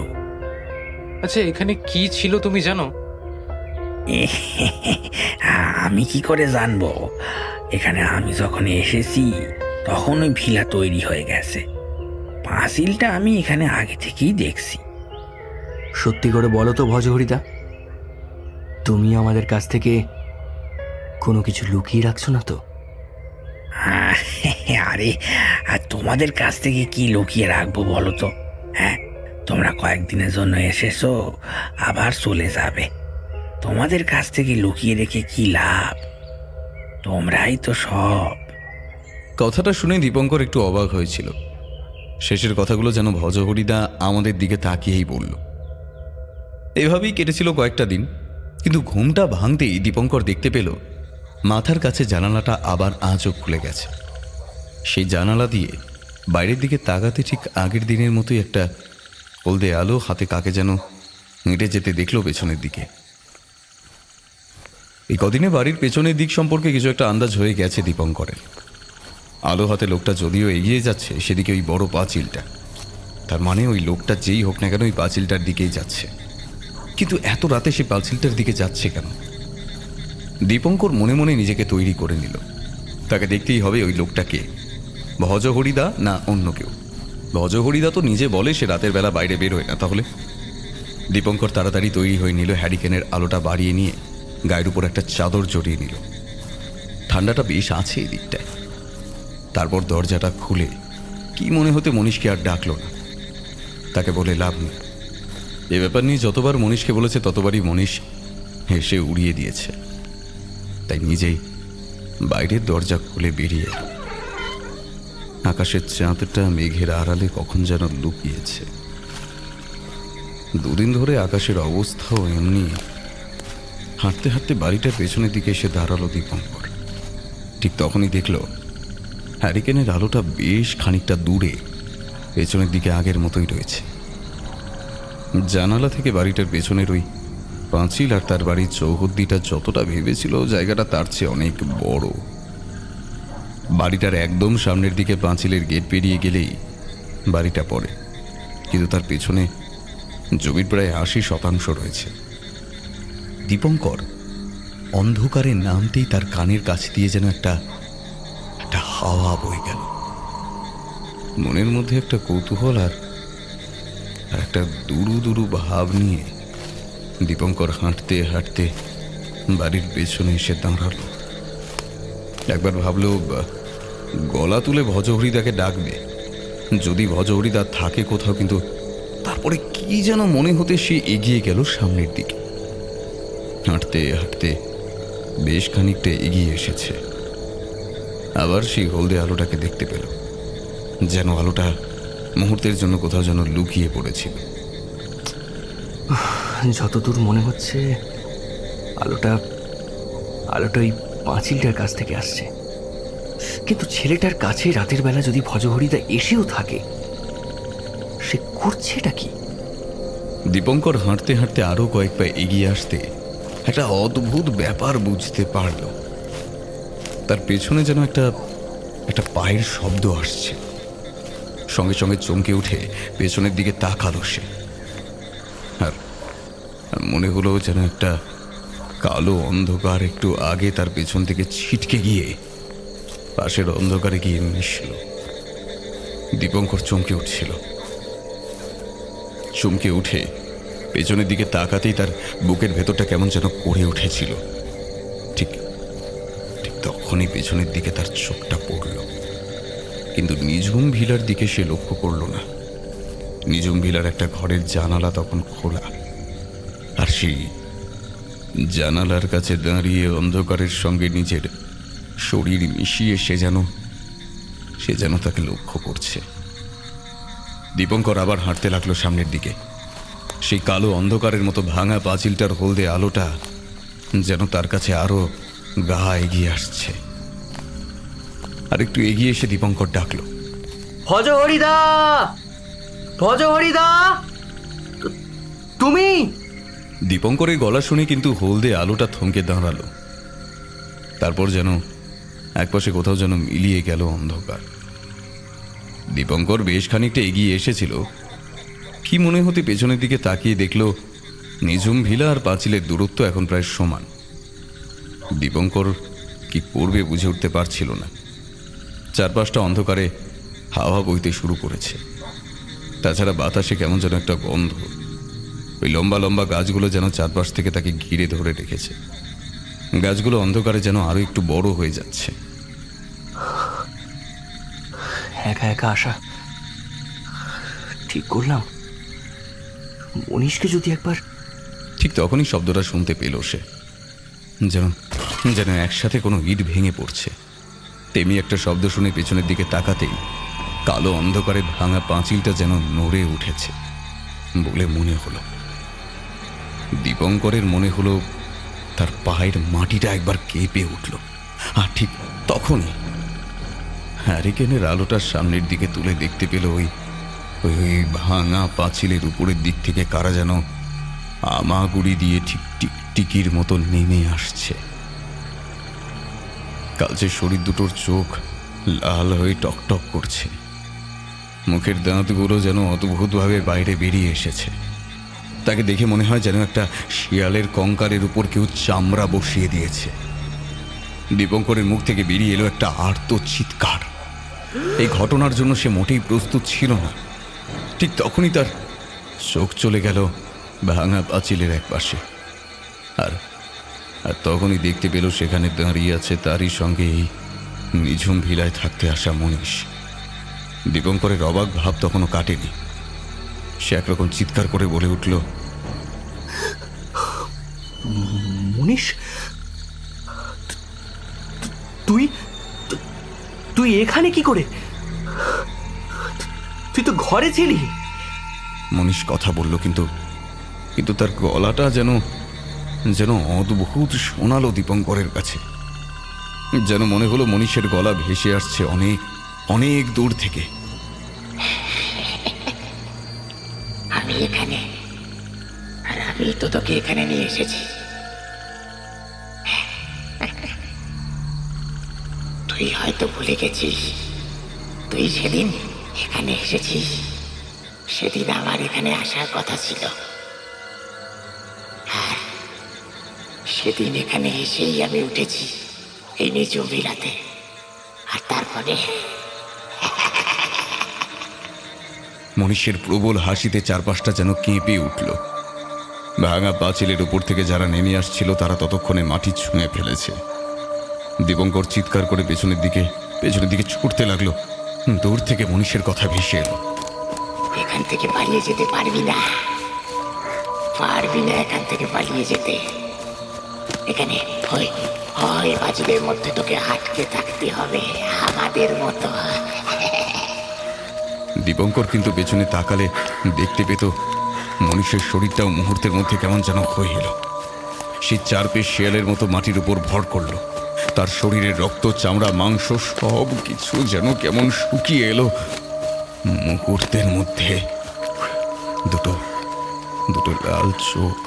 আচ্ছা, এখানে কি ছিল তুমি জানো? আমি কি করে জানবো? এখানে আমি যখন এসেছি তখন ওই ভিলা তৈরি হয়ে গেছে। পাঁচিলটা আমি এখানে আগে থেকেই দেখছি। সত্যি করে বলো তো ভজহরিদা, তুমি আমাদের কাছ থেকে কোনো কিছু লুকিয়ে রাখছো না তো? আরে, আর তোমাদের কাছ থেকে কি লুকিয়ে রাখবো বলো তো? হ্যাঁ, তোমরা কয়েকদিনের জন্য এসেছো, আবার চলে যাবে। তোমাদের কাছ থেকে লুকিয়ে রেখে কি লাভ? তোমরাই তো সব। কথাটা শুনে দীপঙ্কর একটু অবাক হয়েছিল। শেষের কথাগুলো যেন ভজহরিদা আমাদের দিকে তাকিয়েই বলল। এভাবেই কেটেছিল কয়েকটা দিন। কিন্তু ঘুমটা ভাঙতেই দীপঙ্কর দেখতে পেল মাথার কাছে জানালাটা আবার আজও খুলে গেছে। সেই জানালা দিয়ে বাইরের দিকে তাকাতে ঠিক আগের দিনের মতোই একটা হলদে আলো হাতে কাকে যেন হেঁটে যেতে দেখলো পেছনের দিকে। এই কদিনে বাড়ির পেছনের দিক সম্পর্কে কিছু একটা আন্দাজ হয়ে গেছে দীপঙ্করের। আলো হাতে লোকটা যদিও এগিয়ে যাচ্ছে সেদিকে ওই বড় পাঁচিলটা, তার মানে ওই লোকটা যেই হোক না কেন ওই পাঁচিলটার দিকেই যাচ্ছে। কিন্তু এত রাতে সে পাঁচিলটার দিকে যাচ্ছে কেন? দীপঙ্কর মনে মনে নিজেকে তৈরি করে নিল, তাকে দেখতেই হবে ওই লোকটাকে, ভজহরিদা না অন্য কেউ। ভজহরিদা তো নিজে বলে সে রাতের বেলা বাইরে বেরোয় না, তাহলে? দীপঙ্কর তাড়াতাড়ি তৈরি হয়ে নিল, হ্যারিকেনের আলোটা বাড়িয়ে নিয়ে গায়ের উপর একটা চাদর জড়িয়ে নিল। ঠান্ডাটা বেশ আছে এই দিকটায়। তারপর দরজাটা খুলে কি মনে হতে মনীষকে আর ডাকল না। তাকে বলে লাভ নেই। এ ব্যাপার নিয়ে যতবার মনীষকে বলেছে ততবারই মনীষ হেসে উড়িয়ে দিয়েছে। তাই নিজেই বাইরের দরজা খুলে বেরিয়ে এল। আকাশের চাঁদটা মেঘের আড়ালে কখন যেন লুকিয়েছে। 2 দিন ধরে আকাশের অবস্থাও এমনি। হাঁটতে হাঁটতে বাড়িটার পেছনের দিকে এসে দাঁড়ালো দীপঙ্কর। ঠিক তখনই দেখল হ্যারিকেনের আলোটা বেশ খানিকটা দূরে পেছনের দিকে আগের মতোই রয়েছে। জানালা থেকে বাড়িটার পেছনের ওই পাঁচিল আর তার বাড়ির চৌহদ্দিটা যতটা ভেবেছিল জায়গাটা তার চেয়ে অনেক বড়। বাড়িটার একদম সামনের দিকে পাঁচিলের গেট পেরিয়ে গেলেই বাড়িটা পড়ে, কিন্তু তার পেছনে জমির প্রায় 80% রয়েছে। দীপঙ্কর অন্ধকারে নামতেই তার কানের কাছ দিয়ে যেন একটা হাওয়া বয়ে গেল। মনের মধ্যে একটা কৌতূহল আর একটা দুরু দুরু ভাব নিয়ে দীপঙ্কর হাঁটতে হাঁটতে বাড়ির পেছনে এসে দাঁড়ালো। একবার ভাবলো গলা তুলে ভজহরিদাকে ডাকবে, যদি ভজহরিদা থাকে কোথাও, কিন্তু তারপরে কি যেন মনে হতে সে এগিয়ে গেল সামনের দিকে। হাঁটতে হাঁটতে বেশ খানিকটা এগিয়ে এসেছে। আবার সেই হলদে আলোটাকে দেখতে পেল, যেন আলোটা মুহূর্তের জন্য কোথাও যেন লুকিয়ে পড়েছিল। যতদূর মনে হচ্ছে আলোটা ওই পাঁচিলটার কাছ থেকে আসছে। কিন্তু ছেলেটার কাছে রাতের বেলা যদি ভজহরিদা এসেও থাকে, সে করছেটা কি? দীপঙ্কর হাঁটতে হাঁটতে আরো কয়েক পা এগিয়ে আসতে একটা অদ্ভুত ব্যাপার বুঝতে পারল। তার পেছনে যেন একটা একটা পায়ের শব্দ আসছে। সঙ্গে সঙ্গে চমকে উঠে পেছনের দিকে তাকালো সে। আর মনে হলো যেন একটা কালো অন্ধকার একটু আগে তার পেছন থেকে ছিটকে গিয়ে পাশের অন্ধকারে গিয়ে মিশল। দীপঙ্কর চমকে উঠছিল। চমকে উঠে পেছনের দিকে তাকাতেই তার বুকের ভেতরটা কেমন যেন করে উঠেছিল। ঠিক ঠিক তখনই পেছনের দিকে তার চোখটা পড়ল, কিন্তু নিঝুম ভিলার দিকে সে লক্ষ্য করল না। নিঝুম ভিলার একটা ঘরের জানালা তখন খোলা, আর সেই জানালার কাছে দাঁড়িয়ে অন্ধকারের সঙ্গে নিজের শরীর মিশিয়ে সে যেন তাকে লক্ষ্য করছে। দীপঙ্কর আবার হাঁটতে লাগলো সামনের দিকে। সেই কালো অন্ধকারের মতো ভাঙা পাঁচিলটার হলদে আলোটা যেন তার কাছে আরো গা এগিয়ে আসছে। আর একটু এগিয়ে এসে দীপঙ্কর ডাকলো, ভজহরিদা, ভজহরিদা, তুমি? দীপঙ্করের গলা শুনে কিন্তু হলদে আলোটা থমকে দাঁড়ালো। তারপর যেন একপাশে কোথাও যেন মিলিয়ে গেল অন্ধকার। দীপঙ্কর বেশ খানিকটা এগিয়ে এসেছিল। কি মনে হতে পেছনের দিকে তাকিয়ে দেখল নিঝুম ভিলা আর পাঁচিলের দূরত্ব এখন প্রায় সমান। দীপঙ্কর কি করবে বুঝে উঠতে পারছিল না। চারপাশটা অন্ধকারে হাওয়া বইতে শুরু করেছে। তাছাড়া বাতাসে কেমন যেন একটা গন্ধ। ওই লম্বা লম্বা গাছগুলো যেন চারপাশ থেকে তাকে ঘিরে ধরে রেখেছে। গাছগুলো অন্ধকারে যেন আরো একটু বড় হয়ে যাচ্ছে। একা একা আসা ঠিক করলাম? মনীষকে যদি একবার... ঠিক তখনই শব্দটা শুনতে পেল সে, যেন যেন একসাথে কোনো ইট ভেঙে পড়ছে। তেমনি একটা শব্দ শুনে পেছনের দিকে তাকাতেই কালো অন্ধকারে ভাঙা পাঁচিলটা যেন নড়ে উঠেছে বলে মনে হলো। দীপঙ্করের মনে হলো তার পায়ের মাটিটা একবার কেঁপে উঠল। আর ঠিক তখনই হ্যারিকেনের আলোটার সামনের দিকে তুলে দেখতে পেল ওই ভাঙা পাঁচিলের উপরের দিক থেকে কারা যেন আমাগুড়ি দিয়ে ঠিক টিকটিকির মতো নেমে আসছে। কালচে শরীর দুটোর চোখ লাল হয়ে টকটক করছে। মুখের দাঁতগুলো যেন অদ্ভুতভাবে বাইরে বেরিয়ে এসেছে। তাকে দেখে মনে হয় যেন একটা শিয়ালের কঙ্কালের উপর কেউ চামড়া বসিয়ে দিয়েছে। দীপঙ্করের মুখ থেকে বেরিয়ে এলো একটা আর্ত চিৎকার। এই ঘটনার জন্য সে মোটেই প্রস্তুত ছিল না। ঠিক তখনই তার চোখ চলে গেল ভাঙা পাঁচিলের এক পাশে। আর তখনই দেখতে পেল সেখানে দাঁড়িয়ে আছে তারই সঙ্গে এই নিঝুম ভিলায় থাকতে আসা মনীষ। দীপঙ্করের অবাক ভাব তখনও কাটেনি। সে একরকম চিৎকার করে বলে উঠল, মনীষ, তুই তুই এখানে কি করে? তুই তো ঘরে ছিলি। মনীষ কথা বলল, কিন্তু তার গলাটা যেন যেন অদ্ভুত শোনালো দীপঙ্করের কাছে। যেন মনে হলো মনীষের গলা ভেসে আসছে অনেক অনেক দূর থেকে। আমি এখানে, আর আমি তো তোকে এখানে নিয়ে এসেছি। তুই হয়তো ভুলে গেছিস, তুই সেদিন এখানে এসেছিস। সেদিন আমার এখানে আসার কথা ছিল, আর সেদিন এখানে এসেই আমি উঠেছি এই নিঝুম ভিলাতে। আর তারপরে মনীষের প্রবল হাসিতে চারপাশটা যেন কেঁপে উঠল। ভাঙা পাঁচিলের উপর থেকে যারা নেমে আসছিল তারা ততক্ষণে মাটি ছুঁয়ে ফেলেছে। দীপঙ্কর চিৎকার করে পেছনের দিকে ছুটতে লাগলো। দূর থেকে মনীষের কথা ভেসে এলো, এখান থেকে পালিয়ে যেতে পারবি না, এখান থেকে পালিয়ে যেতে। এখানে হয় পাঁচিলের মধ্যে তোকে আটকে থাকতে হবে আমাদের মতো। দীপঙ্কর কিন্তু পেছনে তাকালে দেখতে পেত মনীষের শরীরটাও মুহূর্তের মধ্যে কেমন যেন হয়ে এলো। সে চার পেশ শিয়ালের মতো মাটির উপর ভর করল। তার শরীরের রক্ত, চামড়া, মাংস সব কিছু যেন কেমন শুকিয়ে এলো মুহূর্তের মধ্যে। দুটো দুটো লাল চোখ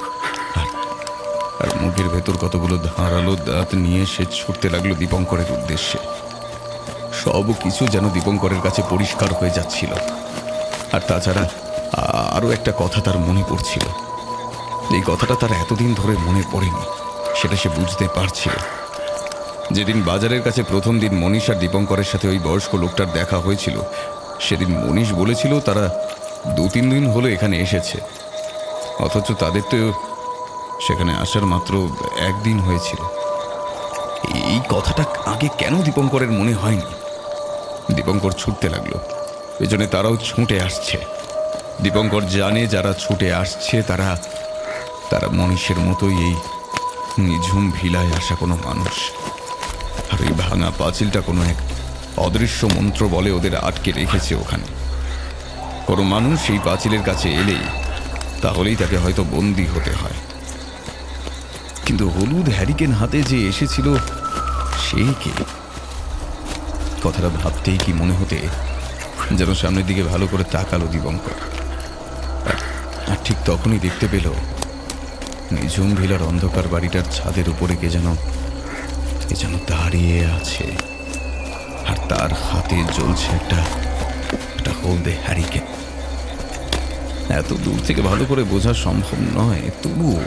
আর মুখের ভেতর কতগুলো ধারালো দাঁত নিয়ে সে ছুটতে লাগলো দীপঙ্করের উদ্দেশ্যে। সব কিছু যেন দীপঙ্করের কাছে পরিষ্কার হয়ে যাচ্ছিল। আর তাছাড়া আরও একটা কথা তার মনে পড়ছিল। এই কথাটা তার এতদিন ধরে মনে পড়েনি, সেটা সে বুঝতে পারছিল। যেদিন বাজারের কাছে প্রথম দিন মনীষ আর দীপঙ্করের সাথে ওই বয়স্ক লোকটার দেখা হয়েছিল, সেদিন মনীষ বলেছিল তারা 2-3 দিন হলো এখানে এসেছে, অথচ তাদের তো সেখানে আসার মাত্র 1 দিন হয়েছিল। এই কথাটা আগে কেন দীপঙ্করের মনে হয়নি? দীপঙ্কর ছুটতে লাগলো, পেছনে তারাও ছুটে আসছে। দীপঙ্কর জানে যারা ছুটে আসছে তারা তারা মনীষের মতোই এই নিঝুম ভিলায় আসা কোনো মানুষ। আর এই ভাঙা পাঁচিলটা কোনো এক অদৃশ্য মন্ত্র বলে ওদের আটকে রেখেছে ওখানে। কোনো মানুষ এই পাঁচিলের কাছে এলেই তাহলেই তাকে হয়তো বন্দী হতে হয়। কিন্তু হলুদ হ্যারিকেন হাতে যে এসেছিল সে কে? কথাটা ভাবতেই কি মনে হতে যেন সামনের দিকে ভালো করে তাকালো দীপঙ্কর। আর ঠিক তখনই দেখতে পেল নিঝুম ভিলার অন্ধকার বাড়িটার ছাদের উপরে কে যেন দাঁড়িয়ে আছে, আর তার হাতে জ্বলছে একটা হলদে হ্যারিকেন। এত দূর থেকে ভালো করে বোঝা সম্ভব নয়, তবুও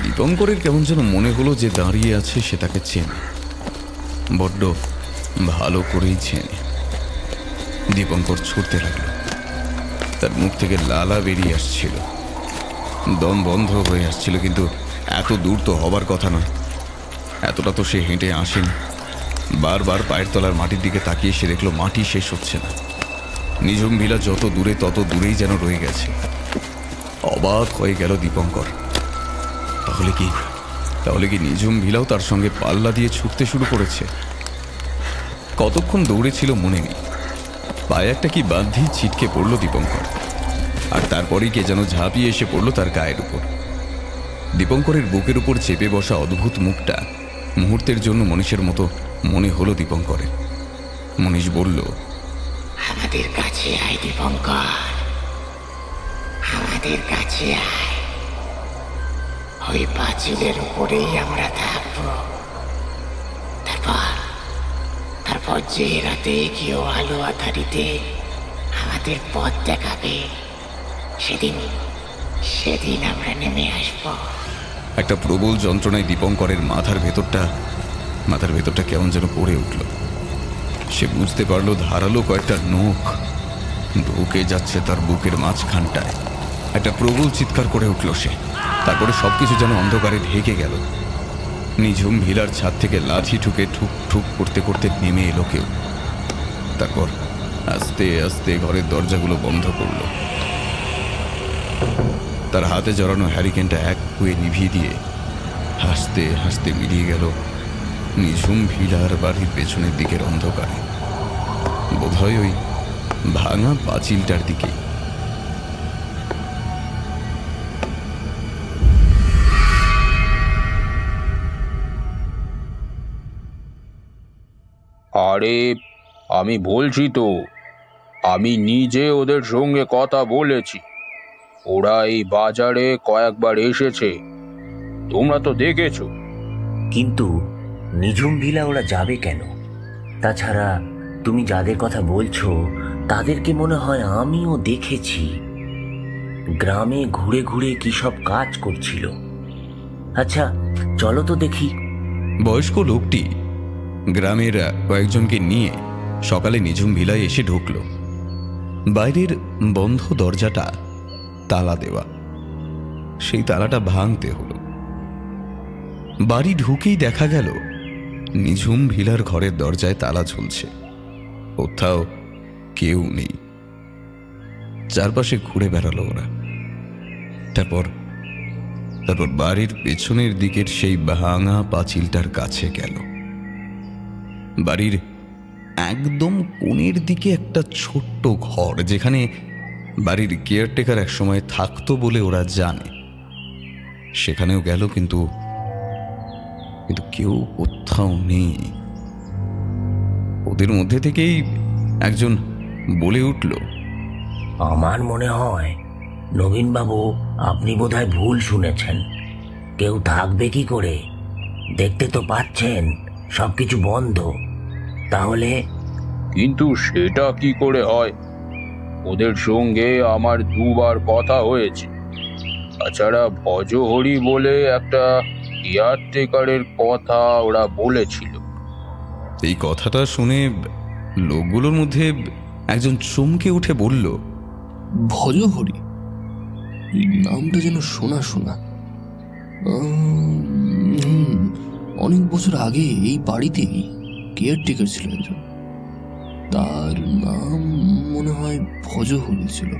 দীপঙ্করের কেমন যেন মনে হলো যে দাঁড়িয়ে আছে সে তাকে চেনে, বড্ড ভালো করেই চেনে। দীপঙ্কর ছুটতে লাগলো, তার মুখ থেকে লালা বেরিয়ে আসছিল, দম বন্ধ হয়ে আসছিল। কিন্তু এত দূর তো হবার কথা নয়, এতটা তো সে হেঁটে আসেনি। বারবার পায়ের তলার মাটির দিকে তাকিয়ে সে দেখলো মাটি শেষ হচ্ছে না। নিঝুম ভিলা যত দূরে তত দূরেই যেন রয়ে গেছে। অবাক হয়ে গেল দীপঙ্কর। তাহলে কি নিঝুম ভিলাও তার সঙ্গে পাল্লা দিয়ে ছুটতে শুরু করেছে? কতক্ষণ দৌড়েছিল মনে নেই, পায়ে একটা কি বাঁধি ছিটকে পড়ল দীপঙ্কর, আর তারপরেই কে যেন ঝাঁপিয়ে এসে পড়ল তার গায়ের উপর। দীপঙ্করের বুকের উপর চেপে বসা অদ্ভুত মুখটা মুহূর্তের জন্য মনীষের মতো মনে হলো দীপঙ্করের। মনীষ বলল, আমাদের কাছে আয় দীপঙ্কর, আমাদের কাছে আয়। ওই পাঁচিলের উপরেই আমরা থাকবো। তারপর যে রাতে কেউ আলো আধারিতে আমাদের পথ দেখাবে, সেদিন আমরা নেমে আসবো। একটা প্রবল যন্ত্রণায় দীপঙ্করের মাথার ভেতরটা কেমন যেন পড়ে উঠল। সে বুঝতে পারল ধারালো কয়েকটা নখ ঢুকে যাচ্ছে তার বুকের মাঝখানটায়। একটা প্রবল চিৎকার করে উঠল সে। তারপরে সবকিছু যেন অন্ধকারে ঢেকে গেল। নিঝুম ভিলার ছাদ থেকে লাঠি ঠুকে ঠুক ঠুক করতে করতে নেমে এলো কেউ। তারপর আস্তে আস্তে ঘরের দরজাগুলো বন্ধ করল। তার হাতে জড়ানো হ্যারিকেনটা এক কুয়ে নিভিয়ে দিয়ে হাসতে হাসতে মিলিয়ে গেল নিঝুম ভিলার বাড়ির পেছনের দিকের অন্ধকারে, বোধহয় ওই ভাঙা পাঁচিলটার দিকে। আরে আমি বলছি তো, আমি নিজে ওদের সঙ্গে কথা বলেছি। ওরা এই বাজারে কয়েকবার এসেছে, তোমরা তো দেখেছো। কিন্তু নিঝুম ভিলা ওরা যাবে কেন? তাছাড়া তুমি যাদের কথা বলছো তাদেরকে মনে হয় আমিও দেখেছি। গ্রামে ঘুরে ঘুরে কি সব কাজ করছিল। আচ্ছা চলো তো দেখি। বয়স্ক লোকটি গ্রামের কয়েকজনকে নিয়ে সকালে নিঝুম ভিলায় এসে ঢুকল। বাইরের বন্ধ দরজাটা তালা দেওয়া, সেই তালাটা ভাঙতে হলো। বাড়ি ঢুকেই দেখা গেল নিঝুম ভিলার ঘরের দরজায় তালা ঝুলছে, কোথাও কেউ নেই। চারপাশে ঘুরে বেড়ালো ওরা। তারপর বাড়ির পেছনের দিকের সেই ভাঙা পাঁচিলটার কাছে গেল। বাড়ির একদম কোণের দিকে একটা ছোট্ট ঘর, যেখানে বাড়ির কেয়ারটেকার এক সময় থাকতো বলে ওরা জানে। সেখানেও গেল, কিন্তু কেউ কোথাও কোথাও নেই। ওদের মধ্যে থেকেই একজন বলে উঠল, আমার মনে হয় নবীনবাবু, আপনি বোধহয় ভুল শুনেছেন। কেউ থাকবে কি করে? দেখতে তো পাচ্ছেন সবকিছু বন্ধ। তাহলে কিন্তু সেটা কি করে হয়? ওদের সঙ্গে আমার দুবার কথা হয়েছে। তাছাড়া ভজহরি বলে একটা কেয়ারটেকারের কথা ওরা বলেছিল। এই কথাটা শুনে লোকগুলোর মধ্যে একজন চমকে উঠে বলল, ভজহরি, এই নামটা যেন শোনা শোনা। অনেক বছর আগে এই বাড়িতেই কেয়ারটেকার ছিল একজন, তার নাম মনে হয় ভজহরি ছিল।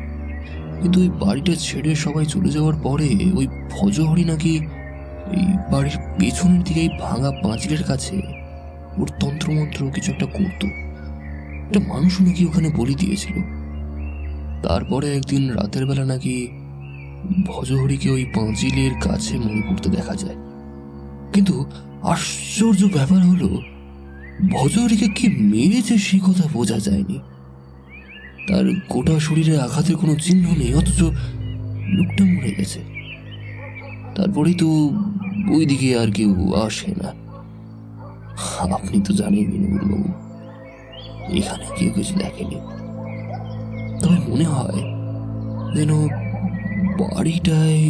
কিন্তু ওই বাড়িটা ছেড়ে সবাই চলে যাওয়ার পরে ওই ভজহরি নাকি এই বাড়ির পেছনের দিকে এই ভাঙা পাঁচিলের কাছে ওর তন্ত্রমন্ত্র কিছু একটা করতো। একটা মানুষ নাকি ওখানে বলি দিয়েছিল। তারপরে একদিন রাতের বেলা নাকি ভজহরিকে ওই পাঁচিলের কাছে মরে পড়তে দেখা যায়। কিন্তু আশ্চর্য ব্যাপার হলো, ভজহরিকে কি মেরেছে সে কথা বোঝা যায়নি। তার গোটা শরীরে আঘাতের কোনো চিহ্ন নেই, অথচ লোকটা মরে গেছে। তারপরেই তো ওই দিকে আর কেউ আসে না। আপনি তো জানেন বাবু, এখানে কেউ কিছু দেখেনি। তবে মনে হয় যেন বাড়িটায়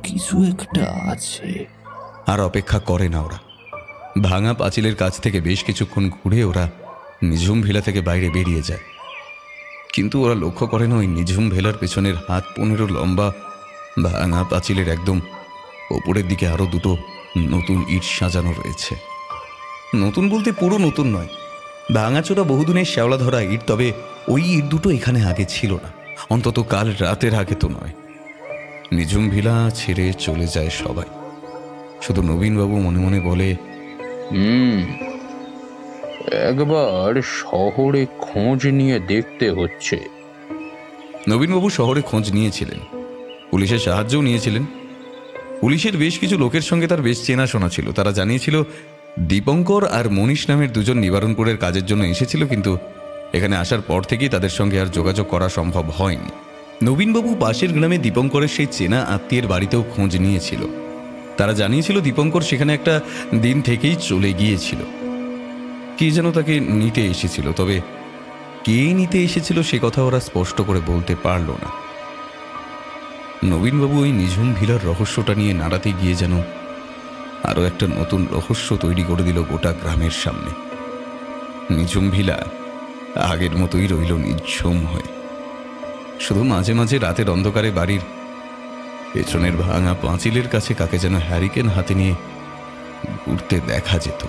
কিছু একটা আছে। আর অপেক্ষা করে না ওরা। ভাঙা পাঁচিলের কাছ থেকে বেশ কিছুক্ষণ ঘুরে ওরা নিঝুম ভিলা থেকে বাইরে বেরিয়ে যায়। কিন্তু ওরা লক্ষ্য করে না ওই নিঝুম ভেলার পেছনের হাত 15 লম্বা ভাঙা পাঁচিলের একদম ওপরের দিকে আরো দুটো নতুন ইট সাজানো রয়েছে। নতুন বলতে পুরো নতুন নয়, ভাঙাচোরা বহুদিনের শ্যাওলা ধরা ইট। তবে ওই ইট দুটো এখানে আগে ছিল না, অন্তত কাল রাতের আগে তো নয়। নিঝুম ভিলা ছেড়ে চলে যায় সবাই, শুধু নবীনবাবু মনে মনে বলে, একবার শহরে খোঁজ নিয়ে দেখতে হচ্ছে। নবীনবাবু শহরে খোঁজ নিয়েছিলেন, পুলিশের সাহায্যও নিয়েছিলেন। পুলিশের বেশ কিছু লোকের সঙ্গে তার বেশ চেনাশোনা ছিল। তারা জানিয়েছিল দীপঙ্কর আর মনীষ নামের দুজন নিবারণপুরের কাজের জন্য এসেছিল, কিন্তু এখানে আসার পর থেকেই তাদের সঙ্গে আর যোগাযোগ করা সম্ভব হয়নি। নবীনবাবু পাশের গ্রামে দীপঙ্করের সেই চেনা আত্মীয়ের বাড়িতেও খোঁজ নিয়েছিল। তারা জানিয়েছিল দীপঙ্কর সেখানে একটা দিন থেকেই চলে গিয়েছিল। কে যেন তাকে নিতে এসেছিল, তবে কে নিতে এসেছিল সে কথা ওরা স্পষ্ট করে বলতে পারল না। নবীনবাবু ওই নিঝুম ভিলার রহস্যটা নিয়ে নাড়াতে গিয়ে যেন আরও একটা নতুন রহস্য তৈরি করে দিল গোটা গ্রামের সামনে। নিঝুম ভিলা আগের মতোই রইল নিঝুম হয়ে। শুধু মাঝে মাঝে রাতের অন্ধকারে বাড়ির পেছনের ভাঙা পাঁচিলের কাছে কাকে যেন হ্যারিকেন হাতে নিয়ে ঘুরতে দেখা যেত।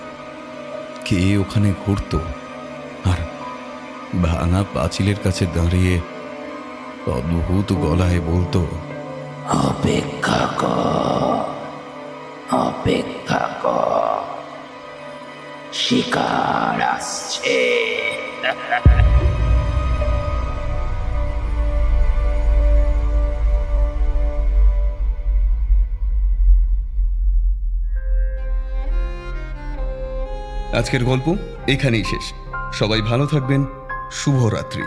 কে ওখানে ঘুরত আর ভাঙা পাঁচিলের কাছে দাঁড়িয়ে অদ্ভুত গলায় বলতো, অপেক্ষা কর, অপেক্ষা কর, শিকার আসছে। আজকের গল্প এখানেই শেষ। সবাই ভালো থাকবেন। শুভরাত্রি।